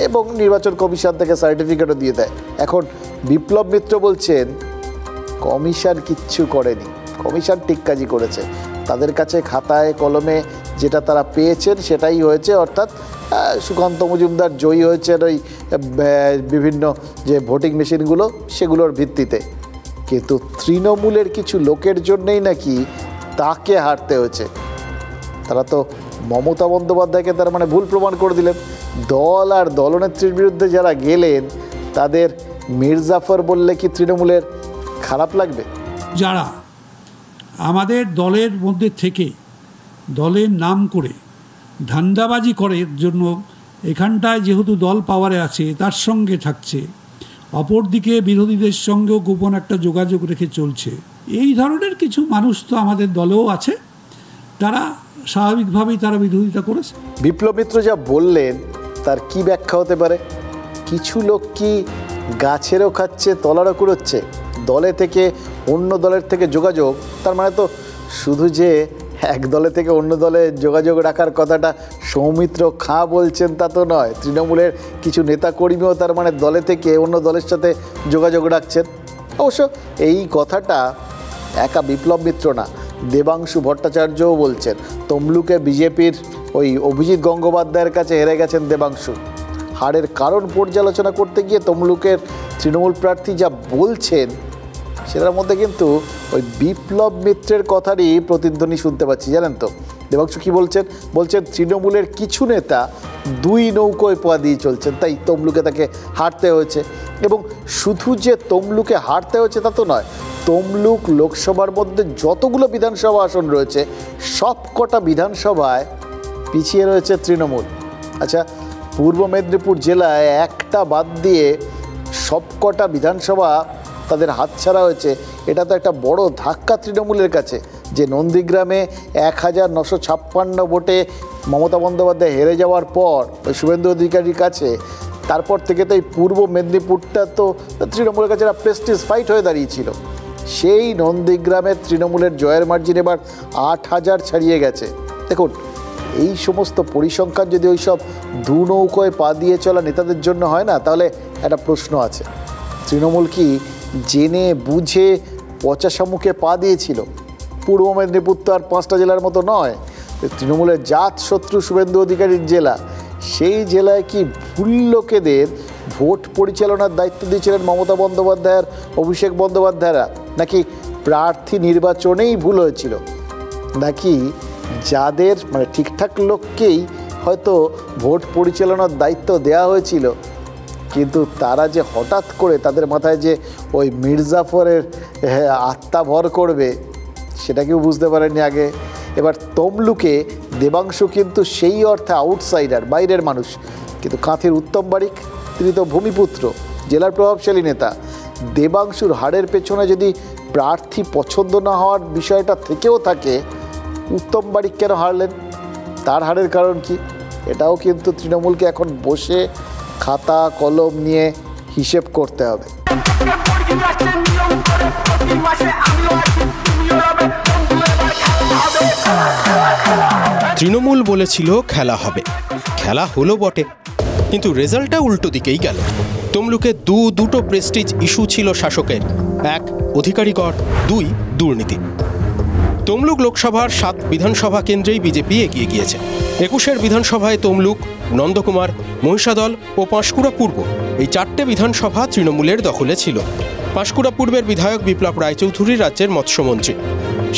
এবং নির্বাচন কমিশন থেকে সার্টিফিকেটও দিয়ে দেয়। এখন বিপ্লব মিত্র বলছেন কমিশন কিচ্ছু করেনি, কমিশন ঠিক কাজই করেছে, তাদের কাছে খাতায় কলমে যেটা তারা পেয়েছেন সেটাই হয়েছে, অর্থাৎ সুকান্ত মজুমদার জয়ী হয়েছেন ওই বিভিন্ন যে ভোটিং মেশিনগুলো সেগুলোর ভিত্তিতে। কিন্তু তৃণমূলের কিছু লোকের জন্যেই নাকি তাকে হারতে হয়েছে। তারা তো মমতা বন্দ্যোপাধ্যায়কে তার মানে ভুল প্রমাণ করে দিলেন। দল আর দলনেত্রীর বিরুদ্ধে যারা গেলেন তাদের মির্জাফর বললে কি তৃণমূলের খারাপ লাগবে? যারা আমাদের দলের মধ্যে থেকে দলের নাম করে ধান্দাবাজি করার জন্য এখানটায় যেহেতু দল পাওয়ারে আছে তার সঙ্গে থাকছে, অপরদিকে বিরোধীদের সঙ্গেও গোপন একটা যোগাযোগ রেখে চলছে, এই ধরনের কিছু মানুষ তো আমাদের দলেও আছে, তারা স্বাভাবিকভাবেই তারা বিরোধিতা করেছে। বিপ্লব মিত্র যা বললেন তার কি ব্যাখ্যা হতে পারে? কিছু লোক কি গাছেরও খাচ্ছে তলারও কুড়োচ্ছে? দলে থেকে অন্য দলের থেকে যোগাযোগ, তার মানে তো শুধু যে এক দলে থেকে অন্য দলে যোগাযোগ রাখার কথাটা সৌমিত্র খাঁ বলছেন তা তো নয়। তৃণমূলের কিছু নেতাকর্মীও তার মানে দলে থেকে অন্য দলের সাথে যোগাযোগ রাখছেন। অবশ্য এই কথাটা একা বিপ্লব মিত্র না, দেবাংশু ভট্টাচার্যও বলছেন। তমলুকে বিজেপির ওই অভিজিৎ গঙ্গোপাধ্যায়ের কাছে হেরে গেছেন দেবাংশু। হারের কারণ পর্যালোচনা করতে গিয়ে তমলুকের তৃণমূল প্রার্থী যা বলছেন সেটার মধ্যে কিন্তু ওই বিপ্লব মিত্রের কথারই প্রতিধ্বনি শুনতে পাচ্ছি। জানেন তো দেবাংশু কি বলছেন? বলছেন তৃণমূলের কিছু নেতা দুই নৌকোয় পা দিয়ে চলছেন, তাই তমলুকে তাকে হারতে হয়েছে। এবং শুধু যে তমলুকে হারতে হয়েছে তা তো নয়, তমলুক লোকসভার মধ্যে যতগুলো বিধানসভা আসন রয়েছে সব কটা বিধানসভায় পিছিয়ে রয়েছে তৃণমূল। আচ্ছা, পূর্ব মেদিনীপুর জেলায় একটা বাদ দিয়ে সব কটা বিধানসভা তাদের হাতছাড়া হয়েছে। এটা তো একটা বড় ধাক্কা তৃণমূলের কাছে, যে নন্দীগ্রামে 1956 ভোটে মমতা বন্দ্যোপাধ্যায় হেরে যাওয়ার পর ওই শুভেন্দু অধিকারীর কাছে, তারপর থেকে তো এই পূর্ব মেদিনীপুরটা তো তৃণমূলের কাছে একটা প্রেস্টিজ ফাইট হয়ে দাঁড়িয়েছিল। সেই নন্দীগ্রামের তৃণমূলের জয়ের মার্জিন এবার 8000 ছাড়িয়ে গেছে। দেখুন, এই সমস্ত পরিসংখ্যান যদি ওই সব দু নৌকোয় পা দিয়ে চলা নেতাদের জন্য হয় না, তাহলে একটা প্রশ্ন আছে, তৃণমূল কি জেনে বুঝে পচা শামুকে পা দিয়েছিল? পূর্ব মেদিনীপুর তো আর 5টা জেলার মতো নয়, তৃণমূলের জাত শত্রু শুভেন্দু অধিকারীর জেলা। সেই জেলায় কি ভুল লোকেদের ভোট পরিচালনার দায়িত্ব দিয়েছিলেন মমতা বন্দ্যোপাধ্যায়ের অভিষেক বন্দ্যোপাধ্যায়রা, নাকি প্রার্থী নির্বাচনেই ভুল হয়েছিল, নাকি যাদের মানে ঠিকঠাক লোককেই হয়তো ভোট পরিচালনার দায়িত্ব দেওয়া হয়েছিল, কিন্তু তারা যে হঠাৎ করে তাদের মাথায় যে ওই মির্জাফরের আত্মা ভর করবে সেটা কেউ বুঝতে পারেননি আগে। এবার তমলুকে দেবাংশু কিন্তু সেই অর্থে আউটসাইডার, বাইরের মানুষ, কিন্তু কাঁথির উত্তম বারিক তিনি তো ভূমিপুত্র, জেলার প্রভাবশালী নেতা। দেবাংশুর হারের পেছনে যদি প্রার্থী পছন্দ না হওয়ার বিষয়টা থেকেও থাকে, উত্তম বারিক কেন হারলেন? তার হারের কারণ কি? এটাও কিন্তু তৃণমূলকে এখন বসে খাতা কলম নিয়ে হিসেব করতে হবে। তৃণমূল বলেছিল খেলা হবে, খেলা হলো বটে, কিন্তু রেজাল্টটা উল্টো দিকেই গেল। তমলুকে দুটো প্রেস্টিজ ইস্যু ছিল শাসকের, 1 অধিকারীগণ, 2 দুর্নীতি। তমলুক লোকসভার 7 বিধানসভা কেন্দ্রেই বিজেপি এগিয়ে গিয়েছে। 21 বিধানসভায় তমলুক, নন্দকুমার, মহিষাদল ও পাঁশকুড়া পূর্ব এই 4টে বিধানসভা তৃণমূলের দখলে ছিল। পাঁশকুড়া পূর্বের বিধায়ক বিপ্লব রায়চৌধুরী রাজ্যের মৎস্যমন্ত্রী।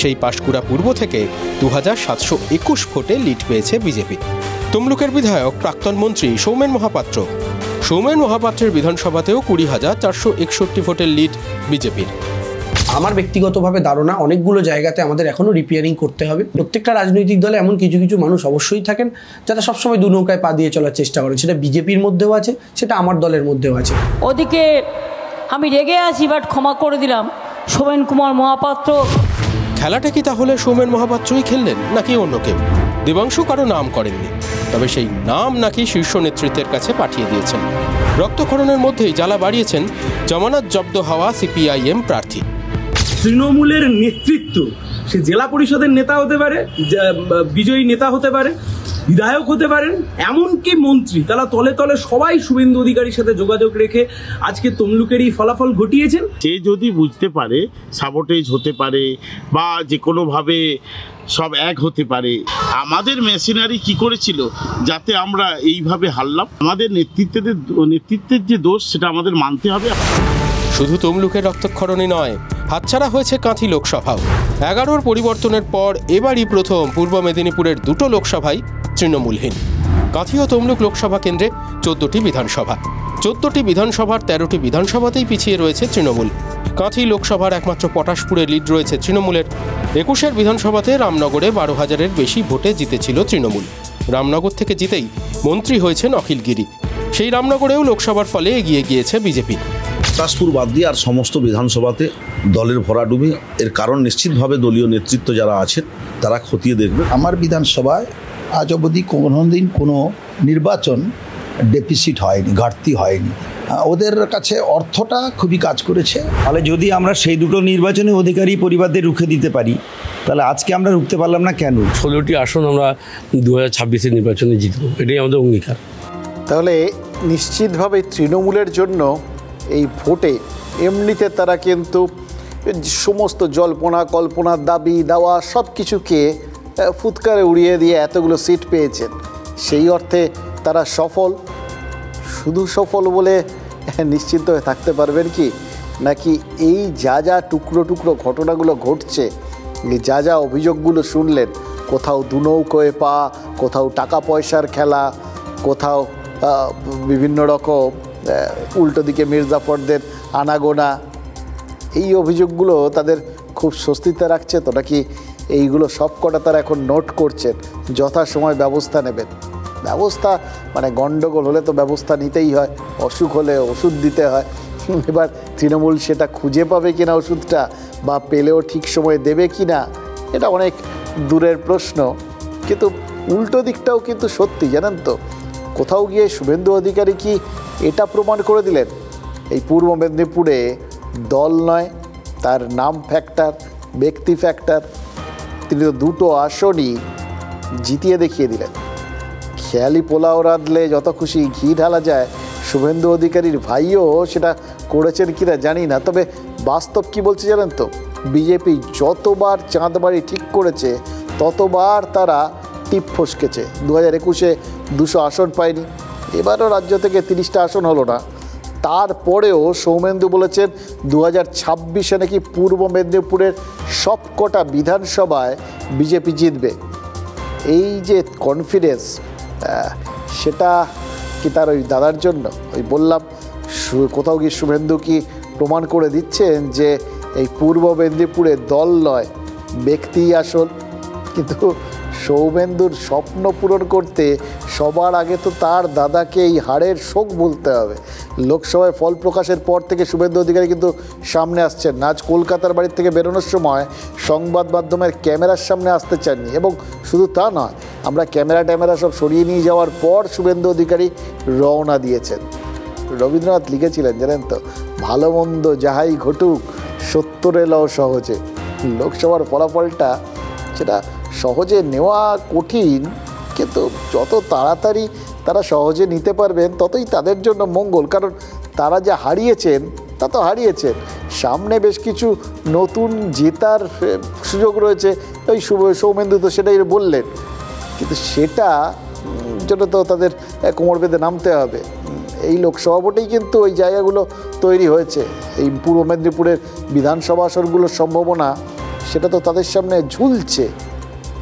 সেই পাঁশকুড়া পূর্ব থেকে 2721 ভোটে লিড পেয়েছে বিজেপি। তমলুকের বিধায়ক প্রাক্তন মন্ত্রী সৌমেন মহাপাত্র। সৌমেন মহাপাত্রের বিধানসভাতেও 20,461 ভোটের লিড বিজেপির। আমার ব্যক্তিগতভাবে ধারণা অনেকগুলো জায়গাতে আমাদের এখনো রিপেয়ারিং করতে হবে। প্রত্যেকটা রাজনৈতিক দলে এমন কিছু কিছু মানুষ অবশ্যই থাকেন যারা সবসময় দু নৌকায় পা দিয়ে চলার চেষ্টা করেন, সেটা বিজেপির মধ্যেও আছে, সেটা আমার দলের মধ্যেও আছে। ওদিকে আমি রেগে আছি, বাট ক্ষমা করে দিলাম সৌমেন কুমার মহাপাত্র। খেলাটা কি তাহলে সৌমেন মহাপাত্রই খেললেন নাকি অন্য কেউ? দেবাংশু কারো নাম করেননি, তবে সেই নাম নাকি শীর্ষ নেতৃত্বের কাছে পাঠিয়ে দিয়েছেন। রক্তক্ষরণের মধ্যেই জ্বালা বাড়িয়েছেন জামানত জব্দ হওয়া সিপিআইএম প্রার্থী। তৃণমূলের নেতৃত্ব, সে জেলা পরিষদের নেতা হতে পারে, বিজয়ী নেতা হতে পারে, বিধায়ক হতে পারেন, এমনকি মন্ত্রী, তারা তলে তলে সবাই শুভেন্দু অধিকারীর সাথে যোগাযোগ রেখে আজকে তমলুকেরই ফলাফল ঘটিয়েছেন। সে যদি বুঝতে পারে সাবোটেজ হতে পারে বা যে কোনোভাবে সব এক হতে পারে, আমাদের মেশিনারি কি করেছিল যাতে আমরা এইভাবে হারলাম? আমাদের নেতৃত্বের যে দোষ সেটা আমাদের মানতে হবে। শুধু তমলুকের রক্তক্ষরণই নয়, হাতছাড়া হয়েছে কাঁথি লোকসভাও। 11 পরিবর্তনের পর এবারই প্রথম পূর্ব মেদিনীপুরের 2টো লোকসভাই তৃণমূলহীন। কাঁথি ও তমলুক লোকসভা কেন্দ্রে 14টি বিধানসভা। 14টি বিধানসভার 13টি বিধানসভাতেই পিছিয়ে রয়েছে তৃণমূল। কাঁথি লোকসভার একমাত্র পটাশপুরে লিড রয়েছে তৃণমূলের। 21 বিধানসভাতে রামনগরে 12,000-এর বেশি ভোটে জিতেছিল তৃণমূল। রামনগর থেকে জিতেই মন্ত্রী হয়েছেন অখিল গিরি। সেই রামনগরেও লোকসভার ফলে এগিয়ে গিয়েছে বিজেপি। পটাশপুর বাদ দিয়ে আর সমস্ত বিধানসভাতে দলের ভরাডুবি। এর কারণ নিশ্চিতভাবে দলীয় নেতৃত্ব যারা আছেন তারা খতিয়ে দেখবে। আমার বিধানসভায় আজ অবধি কোনোদিন কোনো নির্বাচন ডেফিসিট হয়নি, ঘাটতি হয়নি। ওদের কাছে অর্থটা খুবই কাজ করেছে। তাহলে যদি আমরা সেই দুটো নির্বাচনী অধিকারী পরিবারদের রুখে দিতে পারি, তাহলে আজকে আমরা রুখতে পারলাম না কেন? 16টি আসন আমরা 2026-এর নির্বাচনে জিতব, এটাই আমাদের অঙ্গীকার। তাহলে নিশ্চিতভাবে তৃণমূলের জন্য এই ভোটে এমনিতে তারা কিন্তু সমস্ত জল্পনা কল্পনা দাবি দাওয়া সব কিছুকে ফুৎকারে উড়িয়ে দিয়ে এতগুলো সিট পেয়েছেন। সেই অর্থে তারা সফল। শুধু সফল বলে নিশ্চিন্ত হয়ে থাকতে পারবেন কি? নাকি এই যা যা টুকরো টুকরো ঘটনাগুলো ঘটছে, যা যা অভিযোগগুলো শুনলেন, কোথাও দুনৌকোয় পা, কোথাও টাকা পয়সার খেলা, কোথাও বিভিন্ন রকম উল্টো দিকে মির্জাফরদের আনাগোনা, এই অভিযোগগুলো তাদের খুব স্বস্তিতে রাখছে তো? নাকি এইগুলো সব কটা তারা এখন নোট করছেন, যথাসময় ব্যবস্থা নেবেন? ব্যবস্থা মানে গণ্ডগোল হলে তো ব্যবস্থা নিতেই হয়, অসুখ হলে ওষুধ দিতে হয়। এবার তৃণমূল সেটা খুঁজে পাবে কিনা ওষুধটা, বা পেলেও ঠিক সময়ে দেবে কি না, এটা অনেক দূরের প্রশ্ন। কিন্তু উল্টো দিকটাও কিন্তু সত্যি, জানেন তো, কোথাও গিয়ে শুভেন্দু অধিকারী কি এটা প্রমাণ করে দিলেন এই পূর্ব মেদিনীপুরে দল নয়, তার নাম ফ্যাক্টর, ব্যক্তি ফ্যাক্টর। তিনি তো দুটো আসনই জিতিয়ে দেখিয়ে দিলেন। খেয়ালি পোলাও রাঁধলে যত খুশি ঘি ঢালা যায়, শুভেন্দু অধিকারীর ভাইও সেটা করেছেন কিনা জানি না। তবে বাস্তব কি বলছে জানেন তো, বিজেপি যতবার চাঁদবাড়ি ঠিক করেছে ততবার তারা টিপ ফসকেছে। 2021-এ 200 আসন পায়নি, এবারও রাজ্য থেকে 30টা আসন হলো না। তারপরেও সৌমেন্দু বলেছেন 2026-এ নাকি পূর্ব মেদিনীপুরের সব কটা বিধানসভায় বিজেপি জিতবে। এই যে কনফিডেন্স, সেটা কি তার ওই দাদার জন্য? ওই বললাম, কোথাও গিয়ে শুভেন্দু কি প্রমাণ করে দিচ্ছেন যে এই পূর্ব মেদিনীপুরে দল নয়, ব্যক্তি আসল। কিন্তু সৌমেন্দুর স্বপ্ন পূরণ করতে সবার আগে তো তার দাদাকে এই হারের শোক বলতে হবে। লোকসভায় ফল প্রকাশের পর থেকে শুভেন্দু অধিকারী কিন্তু সামনে আসছেন না। আজ কলকাতার বাড়ি থেকে বেরোনোর সময় সংবাদ মাধ্যমের ক্যামেরার সামনে আসতে চাননি। এবং শুধু তা নয়, আমরা ক্যামেরা সব সরিয়ে নিয়ে যাওয়ার পর শুভেন্দু অধিকারী রওনা দিয়েছেন। রবীন্দ্রনাথ লিখেছিলেন জানেন তো, ভালো মন্দ যাহাই ঘটুক সত্তরে লও সহজে। লোকসভার ফলাফলটা সেটা সহজে নেওয়া কঠিন, কিন্তু যত তাড়াতাড়ি তারা সহজে নিতে পারবেন ততই তাদের জন্য মঙ্গল। কারণ তারা যা হারিয়েছেন তা তো হারিয়েছেন, সামনে বেশ কিছু নতুন জেতার সুযোগ রয়েছে। ওই সৌমেন্দু তো সেটাই বললেন, কিন্তু সেটা জন্য তো তাদের কোমর বেঁধে নামতে হবে। এই লোকসভা ভোটেই কিন্তু ওই জায়গাগুলো তৈরি হয়েছে। এই পূর্ব মেদিনীপুরের বিধানসভা আসনগুলোর সম্ভাবনা সেটা তো তাদের সামনে ঝুলছে।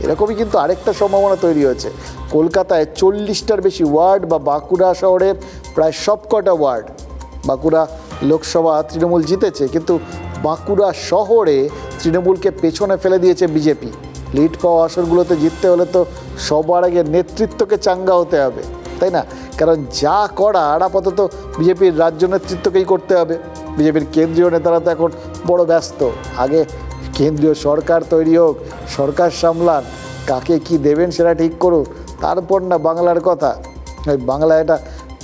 এরকমই কিন্তু আরেকটা সম্ভাবনা তৈরি হয়েছে। কলকাতায় 40টার বেশি ওয়ার্ড বা বাঁকুড়া শহরের প্রায় সবকটা ওয়ার্ড, বাঁকুড়া লোকসভা তৃণমূল জিতেছে, কিন্তু বাঁকুড়া শহরে তৃণমূলকে পেছনে ফেলে দিয়েছে বিজেপি। লিড পাওয়া আসনগুলোতে জিততে হলে তো সবার আগে নেতৃত্বকে চাঙ্গা হতে হবে, তাই না? কারণ যা করার আপাতত বিজেপির রাজ্য নেতৃত্বকেই করতে হবে। বিজেপির কেন্দ্রীয় নেতারা তো এখন বড় ব্যস্ত। আগে কেন্দ্রীয় সরকার তৈরি হোক, সরকার সামলান, কাকে কি দেবেন সেটা ঠিক করুন, তারপর না বাংলার কথা। ওই বাংলায় একটা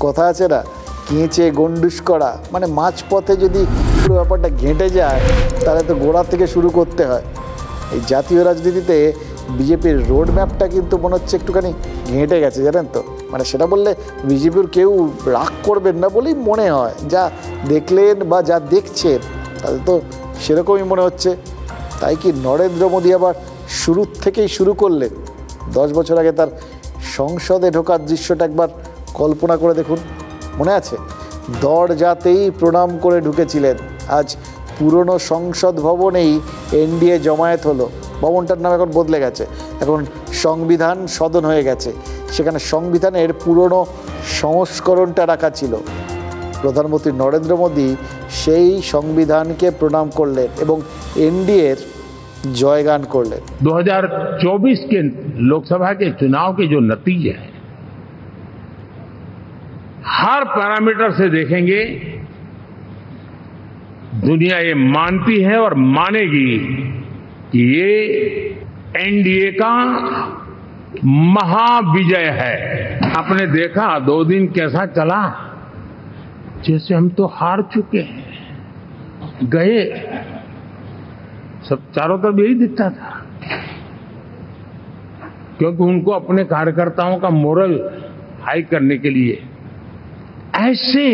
কথা আছে না, কেঁচে গন্ডুস করা, মানে মাঝপথে যদি পুরো ব্যাপারটা ঘেঁটে যায় তাহলে তো গোড়া থেকে শুরু করতে হয়। এই জাতীয় রাজনীতিতে বিজেপির রোড ম্যাপটা কিন্তু মনে হচ্ছে একটুখানি ঘেঁটে গেছে, জানেন তো। মানে সেটা বললে বিজেপির কেউ রাগ করবেন না বলেই মনে হয়, যা দেখলেন বা যা দেখছেন তাদের তো সেরকমই মনে হচ্ছে। তাই কি নরেন্দ্র মোদী আবার শুরুর থেকেই শুরু করলেন? 10 বছর আগে তার সংসদে ঢোকার দৃশ্যটা একবার কল্পনা করে দেখুন, মনে আছে? দরজাতেই প্রণাম করে ঢুকেছিলেন। আজ পুরনো সংসদ ভবনেই এনডিএ জমায়েত হলো। ভবনটার নাম এখন বদলে গেছে, এখন সংবিধান সদন হয়ে গেছে। সেখানে সংবিধানের পুরনো সংস্করণটা রাখা ছিল। প্রধানমন্ত্রী নরেন্দ্র মোদী সেই সংবিধানকে প্রণাম করলেন এবং এনডিএর জয়গান করলেন। 2024 के लोकसभा के चुनाव के जो नतीजे हैं, हर पैरामीटर से देखेंगे, दुनिया ये मानती है और मानेगी कि ये एनडीए का महाविजय है। आपने देखा 2 दिन कैसा चला, जैसे हम तो हार चुके हैं, गए, सब चारों तरफ यही दिखता था, क्योंकि उनको अपने कार्यकर्ताओं का मोरल हाई करने के लिए ऐसे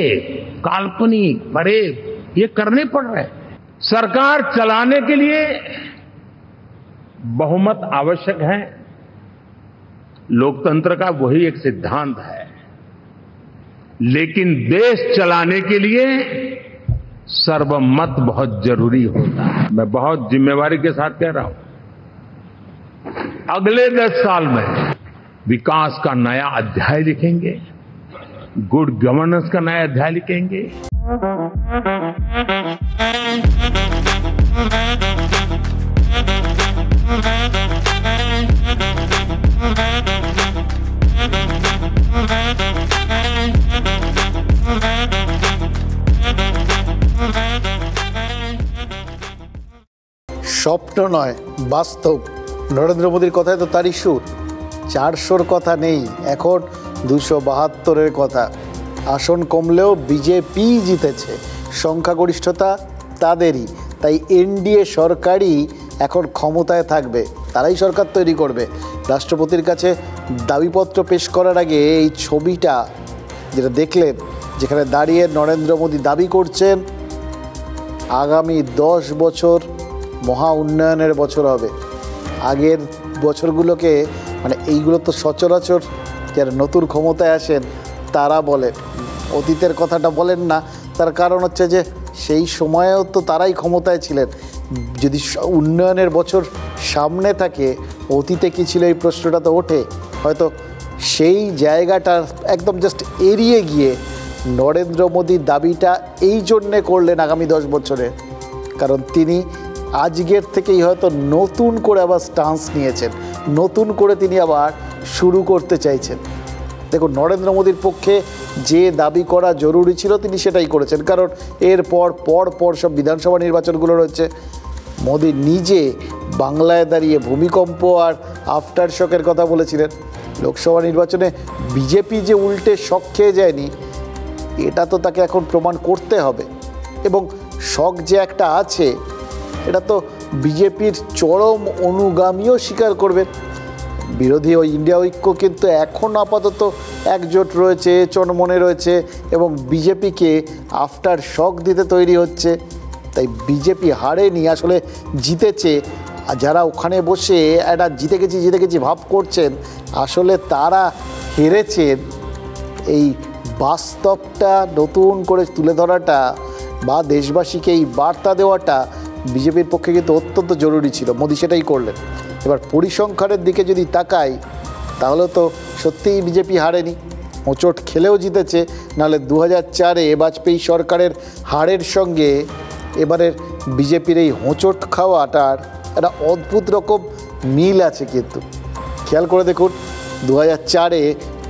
काल्पनिक परेड ये करने पड़ रहे हैं। सरकार चलाने के लिए बहुमत आवश्यक है, लोकतंत्र का वही एक सिद्धांत है, लेकिन देश चलाने के लिए सर्वमत बहुत जरूरी होता है। मैं बहुत जिम्मेवारी के साथ कह रहा हूं, अगले 10 साल में विकास का नया अध्याय लिखेंगे, गुड गवर्नेंस का नया अध्याय लिखेंगे। স্বপ্ন নয়, বাস্তব। নরেন্দ্র মোদীর কথায় তো তারই সুর। 400-র কথা নেই, এখন 272-এর কথা। আসন কমলেও বিজেপি জিতেছে, সংখ্যাগরিষ্ঠতা তাদেরই, তাই এনডিএ সরকারই এখন ক্ষমতায় থাকবে, তারাই সরকার তৈরি করবে। রাষ্ট্রপতির কাছে দাবিপত্র পেশ করার আগে এই ছবিটা যেটা দেখলেন, যেখানে দাঁড়িয়ে নরেন্দ্র মোদী দাবি করছেন আগামী 10 বছর মহা উন্নয়নের বছর হবে। আগের বছরগুলোকে মানে এইগুলো তো সচরাচর যারা নতুন ক্ষমতায় আসেন তারা বলেন, অতীতের কথাটা বলেন না। তার কারণ হচ্ছে যে সেই সময়েও তো তারাই ক্ষমতায় ছিলেন। যদি উন্নয়নের বছর সামনে থাকে, অতীতে কী ছিল এই প্রশ্নটা তো ওঠে। হয়তো সেই জায়গাটা একদম জাস্ট এড়িয়ে গিয়ে নরেন্দ্র মোদী দাবিটা এই জন্যে করলেন আগামী 10 বছরে, কারণ তিনি আজকের থেকেই হয়তো নতুন করে আবার স্টান্স নিয়েছেন, নতুন করে তিনি আবার শুরু করতে চাইছেন। দেখুন, নরেন্দ্র মোদীর পক্ষে যে দাবি করা জরুরি ছিল তিনি সেটাই করেছেন, কারণ পর সব বিধানসভা নির্বাচনগুলো রয়েছে। মোদী নিজে বাংলায় দাঁড়িয়ে ভূমিকম্প আর আফটার শকের কথা বলেছিলেন। লোকসভা নির্বাচনে বিজেপি যে উল্টে শক খেয়ে যায়নি, এটা তো তাকে এখন প্রমাণ করতে হবে। এবং শক যে একটা আছে, এটা তো বিজেপির চরম অনুগামীও স্বীকার করবেন। বিরোধী ওই ইন্ডিয়া ঐক্য কিন্তু এখন আপাতত একজোট রয়েছে, চনমনে রয়েছে এবং বিজেপিকে আফটার শক দিতে তৈরি হচ্ছে। তাই বিজেপি হারেনি, আসলে জিতেছে। আর যারা ওখানে বসে একটা জিতে গেছি ভাব করছেন, আসলে তারা হেরেছেন। এই বাস্তবটা নতুন করে তুলে ধরাটা বা দেশবাসীকে এই বার্তা দেওয়াটা বিজেপির পক্ষে কিন্তু অত্যন্ত জরুরি ছিল। মোদী সেটাই করলেন। এবার পরিসংখ্যানের দিকে যদি তাকাই, তাহলে তো সত্যিই বিজেপি হারেনি, হোঁচট খেলেও জিতেছে। নাহলে 2004-এ বাজপেয়ী সরকারের হারের সঙ্গে এবারের বিজেপির এই হোঁচট খাওয়াটার একটা অদ্ভুত রকম মিল আছে। কিন্তু খেয়াল করে দেখুন, 2004-এ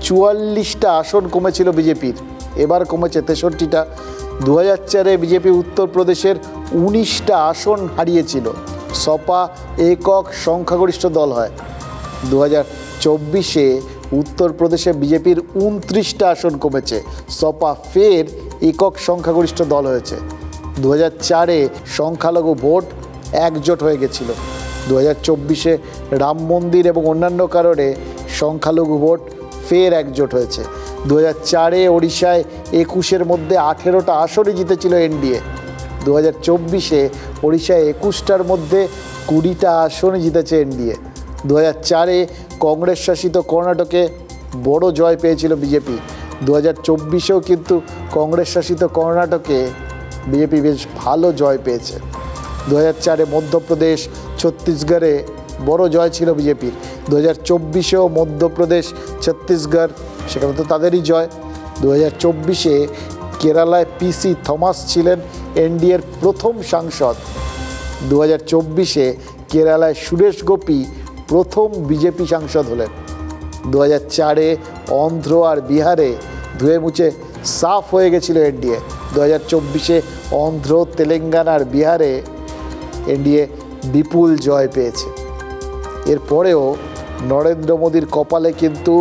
44টা আসন কমেছিল বিজেপির, এবার কমেছে 63টা। 2004-এ বিজেপি উত্তরপ্রদেশের 19টা আসন হারিয়েছিল, সপা একক সংখ্যাগরিষ্ঠ দল হয়। 2024-এ উত্তরপ্রদেশে বিজেপির 29টা আসন কমেছে, সপা ফের একক সংখ্যাগরিষ্ঠ দল হয়েছে। 2004-এ সংখ্যালঘু ভোট একজোট হয়ে গেছিল। 2024-এ রাম মন্দির এবং অন্যান্য কারণে সংখ্যালঘু ভোট ফের একজোট হয়েছে। 2004-এ ওড়িশায় 21-এর মধ্যে 18টা আসনই জিতেছিল এনডিএ। 2024-এ ওড়িশায় 21টার মধ্যে 20টা আসনই জিতেছে এনডিএ। 2004-এ কংগ্রেস শাসিত কর্ণাটকে বড় জয় পেয়েছিল বিজেপি। 2024-এও কিন্তু কংগ্রেস শাসিত কর্ণাটকে বিজেপি বেশ ভালো জয় পেয়েছে। 2004-এ মধ্যপ্রদেশ, ছত্তিশগড়ে বড় জয় ছিল বিজেপির। 2024-এও মধ্যপ্রদেশ, ছত্তিশগড়, সেখানে তো তাদেরই জয়। 2024-এ কেরালায় পিসি থমাস ছিলেন এনডিএর প্রথম সাংসদ। 2024-এ কেরালায় সুরেশ গোপী প্রথম বিজেপি সাংসদ হলেন। 2004-এ অন্ধ্র আর বিহারে ধুয়ে মুছে সাফ হয়ে গেছিল এনডিএ। 2024-এ অন্ধ্র, তেলেঙ্গানা আর বিহারে এনডিএ বিপুল জয় পেয়েছে। এরপরেও নরেন্দ্র মোদীর কপালে কিন্তু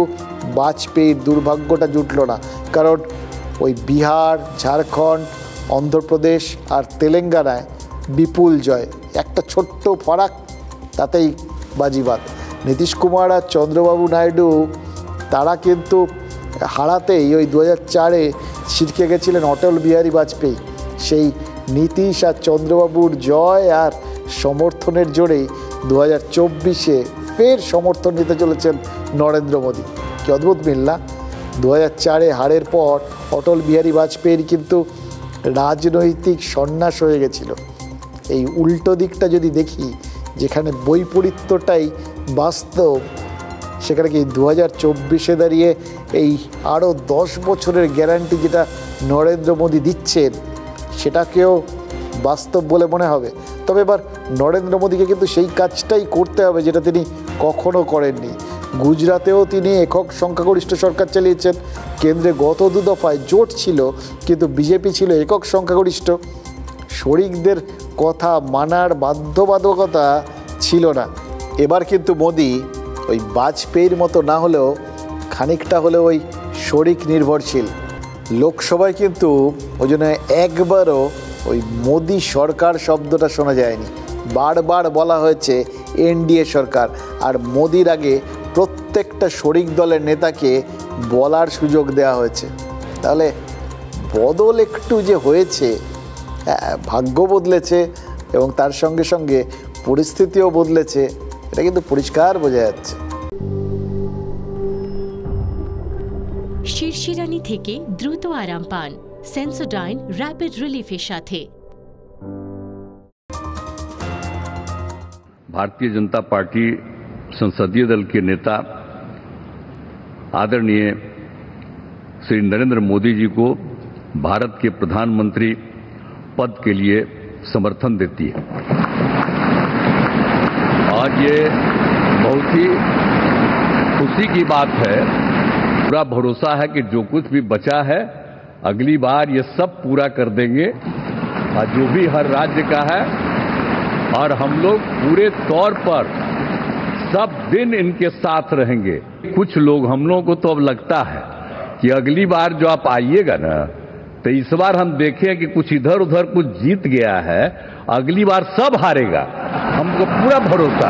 বাজপেয়ীর দুর্ভাগ্যটা জুটল না, কারণ ওই বিহার, ঝাড়খণ্ড, অন্ধ্রপ্রদেশ আর তেলেঙ্গানায় বিপুল জয়, একটা ছোট্ট ফারাক, তাতেই বাজিবাদ। নীতিশ কুমার আর চন্দ্রবাবু নাইডু তারা কিন্তু হারাতেই ওই 2004-এ ছিটকে গেছিলেন অটল বিহারী বাজপেয়ী। সেই নীতিশ আর চন্দ্রবাবুর জয় আর সমর্থনের জোরেই 2024-এ ফের সমর্থন নিতে চলেছেন নরেন্দ্র মোদী। কি অদ্ভুত মিল না? 2004-এ হারের পর অটল বিহারী বাজপেয়ীর কিন্তু রাজনৈতিক সন্ন্যাস হয়ে গেছিল। এই উল্টো দিকটা যদি দেখি, যেখানে বৈপরীত্যটাই বাস্তব, সেখানে কি 2024-এ দাঁড়িয়ে এই আরও 10 বছরের গ্যারান্টি যেটা নরেন্দ্র মোদী দিচ্ছেন, সেটাকেও বাস্তব বলে মনে হবে। তবে এবার নরেন্দ্র মোদীকে কিন্তু সেই কাজটাই করতে হবে যেটা তিনি কখনো করেননি। গুজরাতেও তিনি একক সংখ্যাগরিষ্ঠ সরকার চালিয়েছেন। কেন্দ্রে গত 2 দফায় জোট ছিল, কিন্তু বিজেপি ছিল একক সংখ্যাগরিষ্ঠ। শরিকদের কথা মানার বাধ্যবাধকতা ছিল না। এবার কিন্তু মোদী ওই বাজপেয়ীর মতো না হলেও খানিকটা হলেও ওই শরিক নির্ভরশীল। লোকসভায় কিন্তু ওই জন্য একবারও ওই মোদী সরকার শব্দটা শোনা যায়নি। বারবার বলা হয়েছে এনডিএ সরকার, আর মোদির আগে প্রত্যেকটা শরিক দলের নেতাকে বলার সুযোগ দেওয়া হয়েছে। তাহলে বদল একটু যে হয়েছে, ভাগ্য বদলেছে এবং তার সঙ্গে সঙ্গে পরিস্থিতিও বদলেছে, এটা কিন্তু পরিষ্কার বোঝা যাচ্ছে। শিরশিরানি থেকে দ্রুত আরাম পান সেন্সোডাইন র্যাপিড রিলিফের সাথে। भारतीय जनता पार्टी संसदीय दल के नेता आदरणीय श्री नरेंद्र मोदी जी को भारत के प्रधानमंत्री पद के लिए समर्थन देती है। आज ये बहुत ही खुशी की बात है। पूरा भरोसा है कि जो कुछ भी बचा है अगली बार ये सब पूरा कर देंगे, और जो भी हर राज्य का है, और हम लोग पूरे तौर पर सब दिन इनके साथ रहेंगे। कुछ लोग, हम लोगों को तो अब लगता है कि अगली बार जो आप आइएगा ना, तो इस बार हम देखें कि कुछ इधर उधर कुछ जीत गया है, अगली बार सब हारेगा, हमको पूरा भरोसा।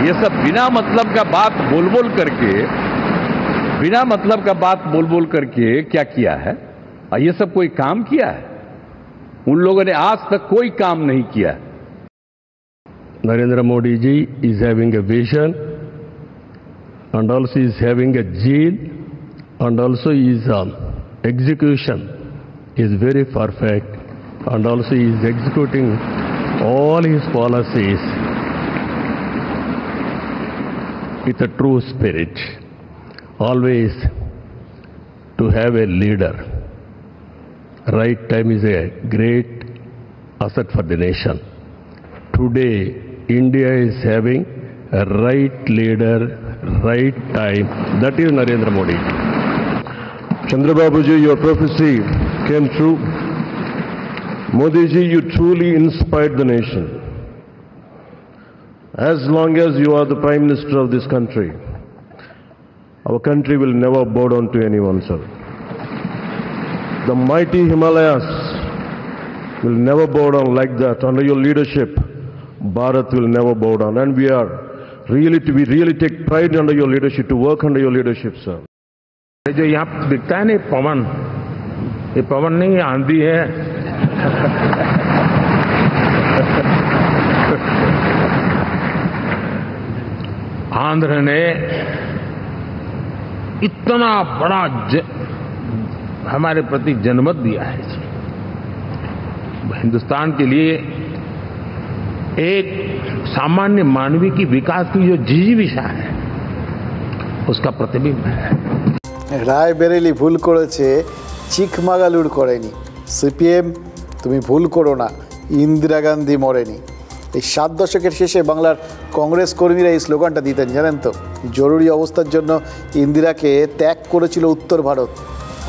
ये सब बिना मतलब का बात बोल बोल करके क्या किया है? ये सब कोई काम किया है? उन लोगों ने आज तक कोई काम नहीं किया। Narendra Modi ji is having a vision, and also is having a zeal, and also his execution is very perfect, and also he is executing all his policies with a true spirit. Always to have a leader. Right time is a great asset for the nation. Today, India is having a right leader, right time. That is Narendra Modi. Chandrababu ji, your prophecy came true. Modi ji, you truly inspired the nation. As long as you are the Prime Minister of this country, our country will never bow down to anyone, sir. The mighty Himalayas will never bow down like that. Under your leadership, Bharat will never bow down. And we really take pride under your leadership, to work under your leadership, sir. जो यहाँ दिखता है ना पवन, ये पवन नहीं, आंधी है। आंध्र ने इतना बड़ा हमारे प्रति जनमत दिया है। हिंदुस्तान के लिए एक सामान्य मानवी की विकास की जो जिजीविषा है, उसका प्रतिबिंब है। রায়বেরেলি ভুল করেছে চিকমাগালুর করেনি। সিপিএম তুমি ভুল করো না, ইন্দিরা গান্ধী মরেনি। এই 7 দশকের শেষে বাংলার কংগ্রেস কর্মীরা এই স্লোগানটা দিতেন, জানেন তো? জরুরি অবস্থার জন্য ইন্দিরাকে ত্যাগ করেছিল উত্তর ভারত,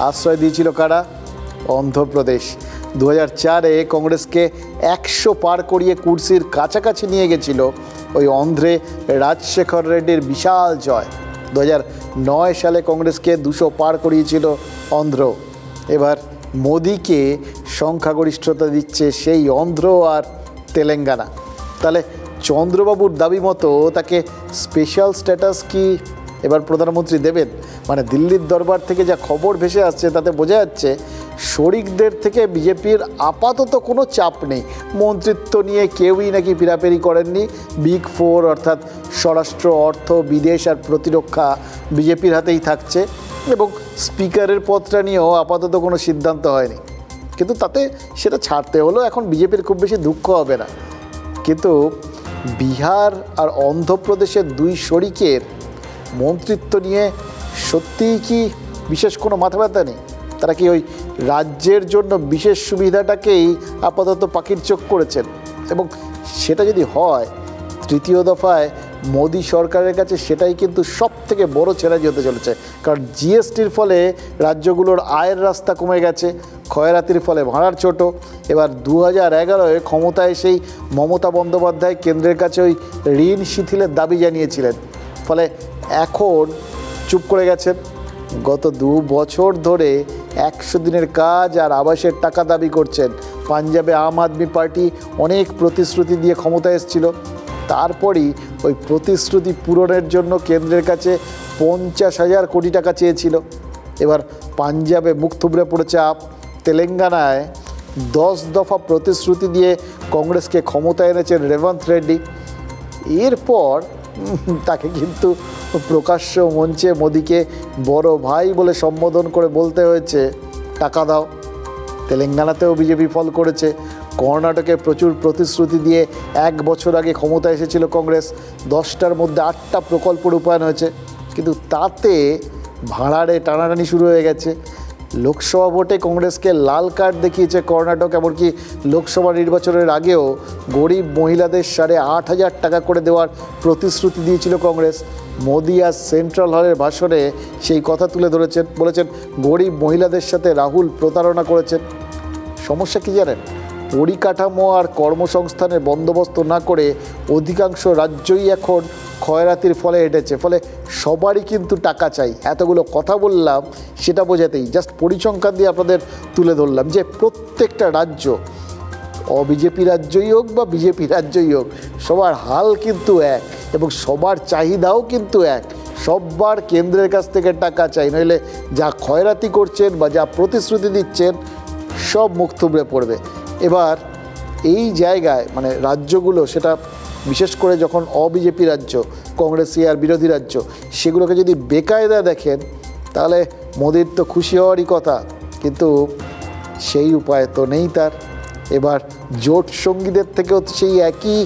আশ্রয় দিয়েছিল কারা? অন্ধ্রপ্রদেশ। 2004-এ কংগ্রেসকে 100 পার করিয়ে কুর্সির কাছাকাছি নিয়ে গেছিল ওই অন্ধ্রে রাজশেখর রেড্ডির বিশাল জয়। 2009 সালে কংগ্রেসকে 200 পার করিয়েছিল অন্ধ্র। এবার মোদিকে সংখ্যাগরিষ্ঠতা দিচ্ছে সেই অন্ধ্র আর তেলেঙ্গানা। তাহলে চন্দ্রবাবুর দাবি মতো তাকে স্পেশাল স্ট্যাটাস কি এবার প্রধানমন্ত্রী দেবেন? মানে দিল্লির দরবার থেকে যা খবর ভেসে আসছে তাতে বোঝা যাচ্ছে শরিকদের থেকে বিজেপির আপাতত কোনো চাপ নেই। মন্ত্রিত্ব নিয়ে কেউই নাকি পিরাপেরি করেননি। বিগ 4 অর্থাৎ স্বরাষ্ট্র, অর্থ, বিদেশ আর প্রতিরক্ষা বিজেপির হাতেই থাকছে এবং স্পিকারের পদটা নিয়েও আপাতত কোনো সিদ্ধান্ত হয়নি। কিন্তু তাতে সেটা ছাড়তে হলো, এখন বিজেপির খুব বেশি দুঃখ হবে না। কিন্তু বিহার আর অন্ধ্রপ্রদেশের 2 শরিকের মন্ত্রিত্ব নিয়ে সত্যিই কি বিশেষ কোনো মাথা ব্যথা নেই? তারা কি ওই রাজ্যের জন্য বিশেষ সুবিধাটাকেই আপাতত পাখির চোখ করেছেন? এবং সেটা যদি হয়, তৃতীয় দফায় মোদি সরকারের কাছে সেটাই কিন্তু সব থেকে বড় চ্যালেঞ্জ হতে চলেছে। কারণ জিএসটির ফলে রাজ্যগুলোর আয়ের রাস্তা কমে গেছে, ক্ষয়রাতির ফলে ভাড়ার ছোট। এবার 2011-এ ক্ষমতায় সেই মমতা বন্দ্যোপাধ্যায় কেন্দ্রের কাছে ওই ঋণ শিথিলের দাবি জানিয়েছিলেন, ফলে এখন চুপ করে গেছেন। গত 2 বছর ধরে 100 দিনের কাজ আর আবাসের টাকা দাবি করছেন। পাঞ্জাবে আম আদমি পার্টি অনেক প্রতিশ্রুতি দিয়ে ক্ষমতায় এসেছিল, তারপরই ওই প্রতিশ্রুতি পূরণের জন্য কেন্দ্রের কাছে 50,000 কোটি টাকা চেয়েছিল। এবার পাঞ্জাবে মুখ থুবড়ে পড়েছে আপ। তেলেঙ্গানায় 10 দফা প্রতিশ্রুতি দিয়ে কংগ্রেসকে ক্ষমতায় এনেছেন রেবন্ত রেড্ডি। এরপর তাকে কিন্তু প্রকাশ্য মঞ্চে মোদিকে বড় ভাই বলে সম্বোধন করে বলতে হয়েছে টাকা দাও। তেলেঙ্গানাতেও বিজেপি ফল করেছে। কর্ণাটকে প্রচুর প্রতিশ্রুতি দিয়ে 1 বছর আগে ক্ষমতায় এসেছিল কংগ্রেস। 10টার মধ্যে 8টা প্রকল্প রূপায়ণ হয়েছে, কিন্তু তাতে ভাড়ারে টানাটানি শুরু হয়ে গেছে। লোকসভা ভোটে কংগ্রেসকে লাল কার্ড দেখিয়েছে কর্ণাটক। এমনকি লোকসভা নির্বাচনের আগেও গরিব মহিলাদের 8,500 টাকা করে দেওয়ার প্রতিশ্রুতি দিয়েছিল কংগ্রেস। মোদি আজ সেন্ট্রাল হলের ভাষণে সেই কথা তুলে ধরেছেন, বলেছেন গরিব মহিলাদের সাথে রাহুল প্রতারণা করেছেন। সমস্যা কি জানেন? পরিকাঠামো আর কর্মসংস্থানের বন্দোবস্ত না করে অধিকাংশ রাজ্যই এখন ক্ষয়রাতির ফলে হেঁটেছে। ফলে সবারই কিন্তু টাকা চাই। এতগুলো কথা বললাম সেটা বোঝাতেই জাস্ট পরিসংখ্যান দিয়ে আপনাদের তুলে ধরলাম যে প্রত্যেকটা রাজ্য, অবিজেপি রাজ্যই হোক বা বিজেপি রাজ্যই হোক, সবার হাল কিন্তু এক এবং সবার চাহিদাও কিন্তু এক। সববার কেন্দ্রের কাছ থেকে টাকা চাই, নইলে যা ক্ষয়রাতি করছেন বা যা প্রতিশ্রুতি দিচ্ছেন সব মুখ থুবড়ে পড়বে। এবার এই জায়গায় মানে রাজ্যগুলো, সেটা বিশেষ করে যখন অবিজেপি রাজ্য, কংগ্রেসি আর বিরোধী রাজ্য, সেগুলোকে যদি বেকায়দা দেখেন তাহলে মোদির তো খুশি হওয়ারই কথা, কিন্তু সেই উপায় তো নেই তার। এবার জোট সঙ্গীদের থেকেও সেই একই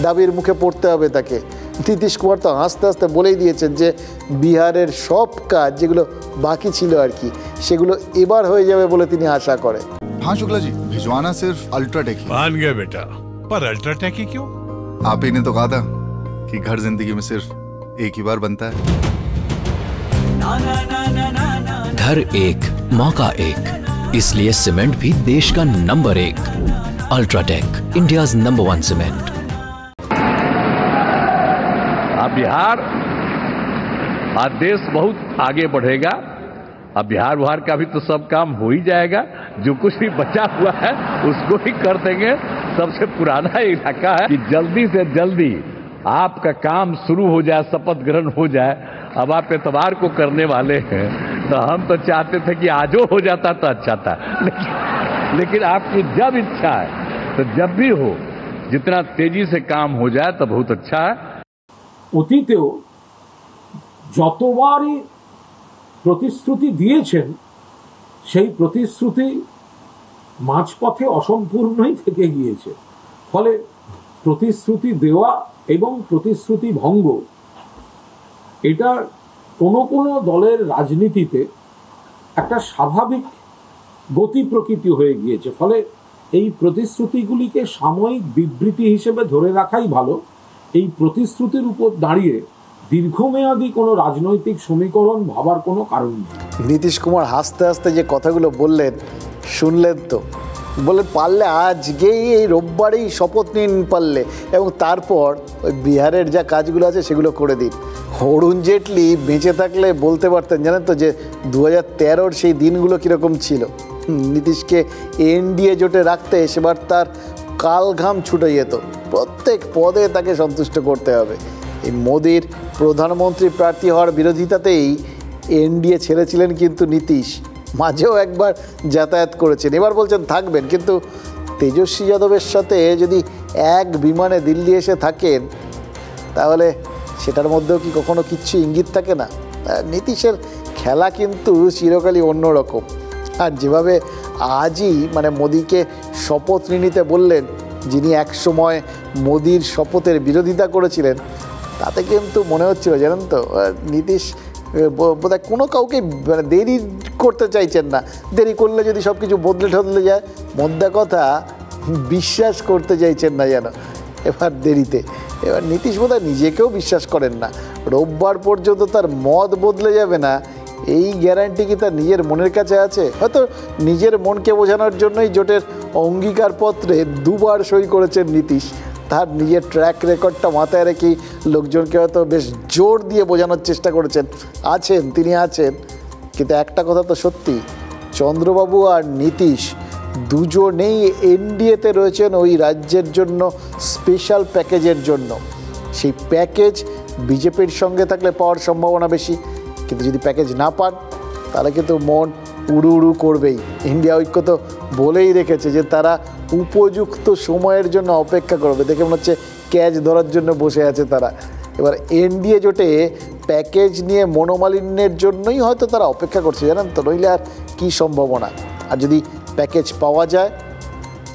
দাবির মুখে পড়তে হবে তাকে। নীতিশ কুমার তো আস্তে আস্তে বলেই দিয়েছেন যে বিহারের সব কাজ যেগুলো বাকি ছিল আর কি, সেগুলো এবার হয়ে যাবে বলে তিনি আশা করেন। हाँ शुक्ला जी, भिजवाना सिर्फ अल्ट्राटेक ही। मान गया बेटा, पर अल्ट्राटेक ही क्यों? आप ही ने तो कहा था कि घर जिंदगी में सिर्फ एक ही बार बनता है। घर एक मौका एक, इसलिए सीमेंट भी देश का number 1 UltraTech, India's number 1 cement. अब बिहार, आज देश बहुत आगे बढ़ेगा। अब बिहार का भी तो सब काम हो ही जाएगा। जो कुछ भी बचा हुआ है उसको ही कर देंगे। सबसे पुराना इलाका है कि जल्दी से जल्दी आपका काम शुरू हो जाए, शपथ ग्रहण हो जाए। अब आप एतवार को करने वाले हैं, तो हम तो चाहते थे कि आजो हो जाता तो अच्छा था, लेकिन आपकी जब इच्छा है तो जब भी हो, जितना तेजी से काम हो जाए तो बहुत अच्छा है। অতীতেও যতবারই প্রতিশ্রুতি দিয়েছেন সেই প্রতিশ্রুতি মাঝপথে অসম্পূর্ণই থেকে গিয়েছে। ফলে প্রতিশ্রুতি দেওয়া এবং প্রতিশ্রুতি ভঙ্গ, এটা কোনো কোনো দলের রাজনীতিতে একটা স্বাভাবিক গতি প্রকৃতি হয়ে গিয়েছে। ফলে এই প্রতিশ্রুতিগুলিকে সাময়িক বিবৃতি হিসেবে ধরে রাখাই ভালো। এই প্রতিশ্রুতির উপর দাঁড়িয়ে দীর্ঘমেয়াদী কোনো রাজনৈতিক সমীকরণ ভাবার কোনো কারণ নেই। নীতিশ কুমার হাসতে হাসতে যে কথাগুলো বললেন শুনলেন তো, বললেন পারলে আজকেই এই রোববারেই শপথ নিন পারলে, এবং তারপর ওই বিহারের যা কাজগুলো আছে সেগুলো করে দিন। অরুণ জেটলি বেঁচে থাকলে বলতে পারতেন জানেন তো যে 2013-র সেই দিনগুলো কীরকম ছিল। নীতিশকে এনডিএ জোটে রাখতে সেবার তার কাল ঘাম ছুটে যেত, প্রত্যেক পদে তাকে সন্তুষ্ট করতে হবে। এই মোদির প্রধানমন্ত্রী প্রার্থী হওয়ার বিরোধিতাতেই এনডিএ ছেড়েছিলেন কিন্তু নীতিশ, মাঝেও একবার যাতায়াত করেছেন, এবার বলছেন থাকবেন। কিন্তু তেজস্বী যাদবের সাথে যদি এক বিমানে দিল্লি এসে থাকেন তাহলে সেটার মধ্যেও কি কখনো কিচ্ছু ইঙ্গিত থাকে না? নীতিশের খেলা কিন্তু চিরকালই অন্যরকম। আর যেভাবে আজই মোদিকে শপথ নিতে বললেন, যিনি একসময় মোদির শপথের বিরোধিতা করেছিলেন, তাতে কিন্তু মনে হচ্ছিল জানেন তো নীতিশ বোধহয় কোনো কাউকে দেরি করতে চাইছেন না। দেরি করলে যদি সব কিছু বদলে ঠদলে যায়, মোদ্দা কথা বিশ্বাস করতে চাইছেন না যেন এবার দেরিতে। এবার নীতিশ বোধহয় নিজেকেও বিশ্বাস করেন না, রোববার পর্যন্ত তার মত বদলে যাবে না এই গ্যারান্টি কি তার নিজের মনের কাছে আছে? হয়তো নিজের মনকে বোঝানোর জন্যই জোটের অঙ্গীকারপত্রে 2 বার সই করেছেন নীতিশ। তার নিজের ট্র্যাক রেকর্ডটা মাথায় রেখেই লোকজনকে হয়তো বেশ জোর দিয়ে বোঝানোর চেষ্টা করেছেন তিনি আছেন। কিন্তু একটা কথা তো সত্যি, চন্দ্রবাবু আর নীতিশ দুজনেই এনডিএতে রয়েছেন ওই রাজ্যের জন্য স্পেশাল প্যাকেজের জন্য। সেই প্যাকেজ বিজেপির সঙ্গে থাকলে পাওয়ার সম্ভাবনা বেশি, কিন্তু যদি প্যাকেজ না পান তাহলে কিন্তু মন উড়ু উড়ু করবেই। ইন্ডিয়া ঐক্য তো বলেই রেখেছে যে তারা উপযুক্ত সময়ের জন্য অপেক্ষা করবে। দেখে মনে হচ্ছে ক্যাচ ধরার জন্য বসে আছে তারা। এবার এনডিএ জোটে প্যাকেজ নিয়ে মনোমালিন্যের জন্যই হয়তো তারা অপেক্ষা করছে জানেন তো, নইলে আর কী সম্ভাবনা। আর যদি প্যাকেজ পাওয়া যায়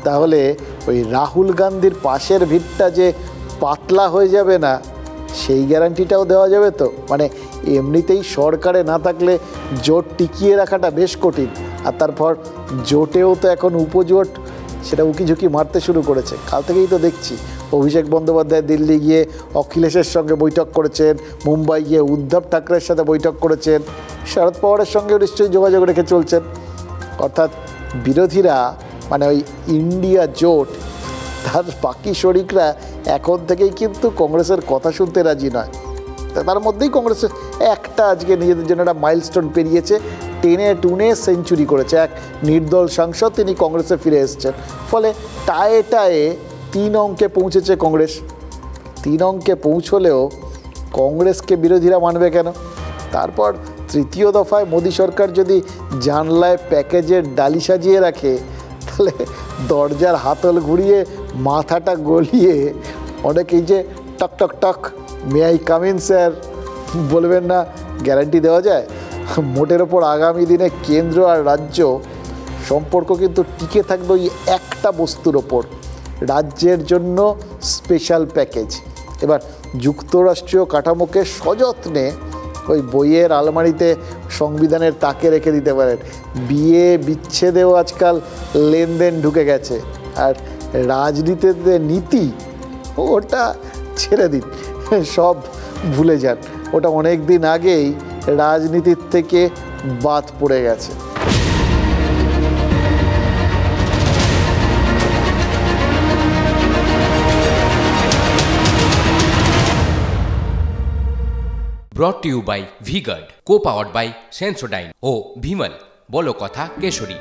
তাহলে ওই রাহুল গান্ধীর পাশের ভিড়টা যে পাতলা হয়ে যাবে না সেই গ্যারান্টিটাও দেওয়া যাবে তো। এমনিতেই সরকারে না থাকলে জোট টিকিয়ে রাখাটা বেশ কঠিন, আর তারপর জোটেও তো এখন উপজোট সেটা উকিঝুঁকি মারতে শুরু করেছে। কাল থেকেই তো দেখছি অভিষেক বন্দ্যোপাধ্যায় দিল্লি গিয়ে অখিলেশের সঙ্গে বৈঠক করেছেন, মুম্বাই গিয়ে উদ্ধব ঠাকরের সাথে বৈঠক করেছেন, শরদ পাওয়ারের সঙ্গেও নিশ্চয়ই যোগাযোগ রেখে চলছেন। অর্থাৎ বিরোধীরা ওই ইন্ডিয়া জোট তার বাকি শরিকরা এখন থেকেই কিন্তু কংগ্রেসের কথা শুনতে রাজি নয়। তার মধ্যেই কংগ্রেসের একটা আজকে নিজেদের জন্য একটা মাইলস্টোন পেরিয়েছে, টেনে টুনে সেঞ্চুরি করেছে এক নির্দল সাংসদ, তিনি কংগ্রেসে ফিরে এসেছেন। ফলে টায়ে টায়ে 3 অঙ্কে পৌঁছেছে কংগ্রেস। 3 অঙ্কে পৌঁছলেও কংগ্রেসকে বিরোধীরা মানবে কেন? তারপর তৃতীয় দফায় মোদী সরকার যদি জানলায় প্যাকেজের ডালি সাজিয়ে রাখে তাহলে দরজার হাতল ঘুরিয়ে মাথাটা গলিয়ে অনেকেই যে টক টক টক may I come in sir বলবেন না, গ্যারান্টি দেওয়া যায়? মোটের ওপর আগামী দিনে কেন্দ্র আর রাজ্য সম্পর্ক কিন্তু টিকে থাকবে ওই একটা বস্তুর ওপর, রাজ্যের জন্য স্পেশাল প্যাকেজ। এবার যুক্তরাষ্ট্রীয় কাঠামোকে সযত্নে ওই বইয়ের আলমারিতে সংবিধানের তাকে রেখে দিতে পারেন। বিয়ে বিচ্ছেদেও আজকাল লেনদেন ঢুকে গেছে, আর রাজনীতিতে নীতি ওটা ছেড়ে দিন, সব ভুলে যান, ওটা অনেক দিন আগেই রাজনীতির থেকে বাদ পড়ে গেছে। Brought to you by V-Guard, co-powered by Sensodyne O Bhimal, বলো কথা কেশরী।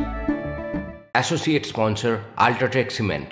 Associate sponsor Ultratech Cement.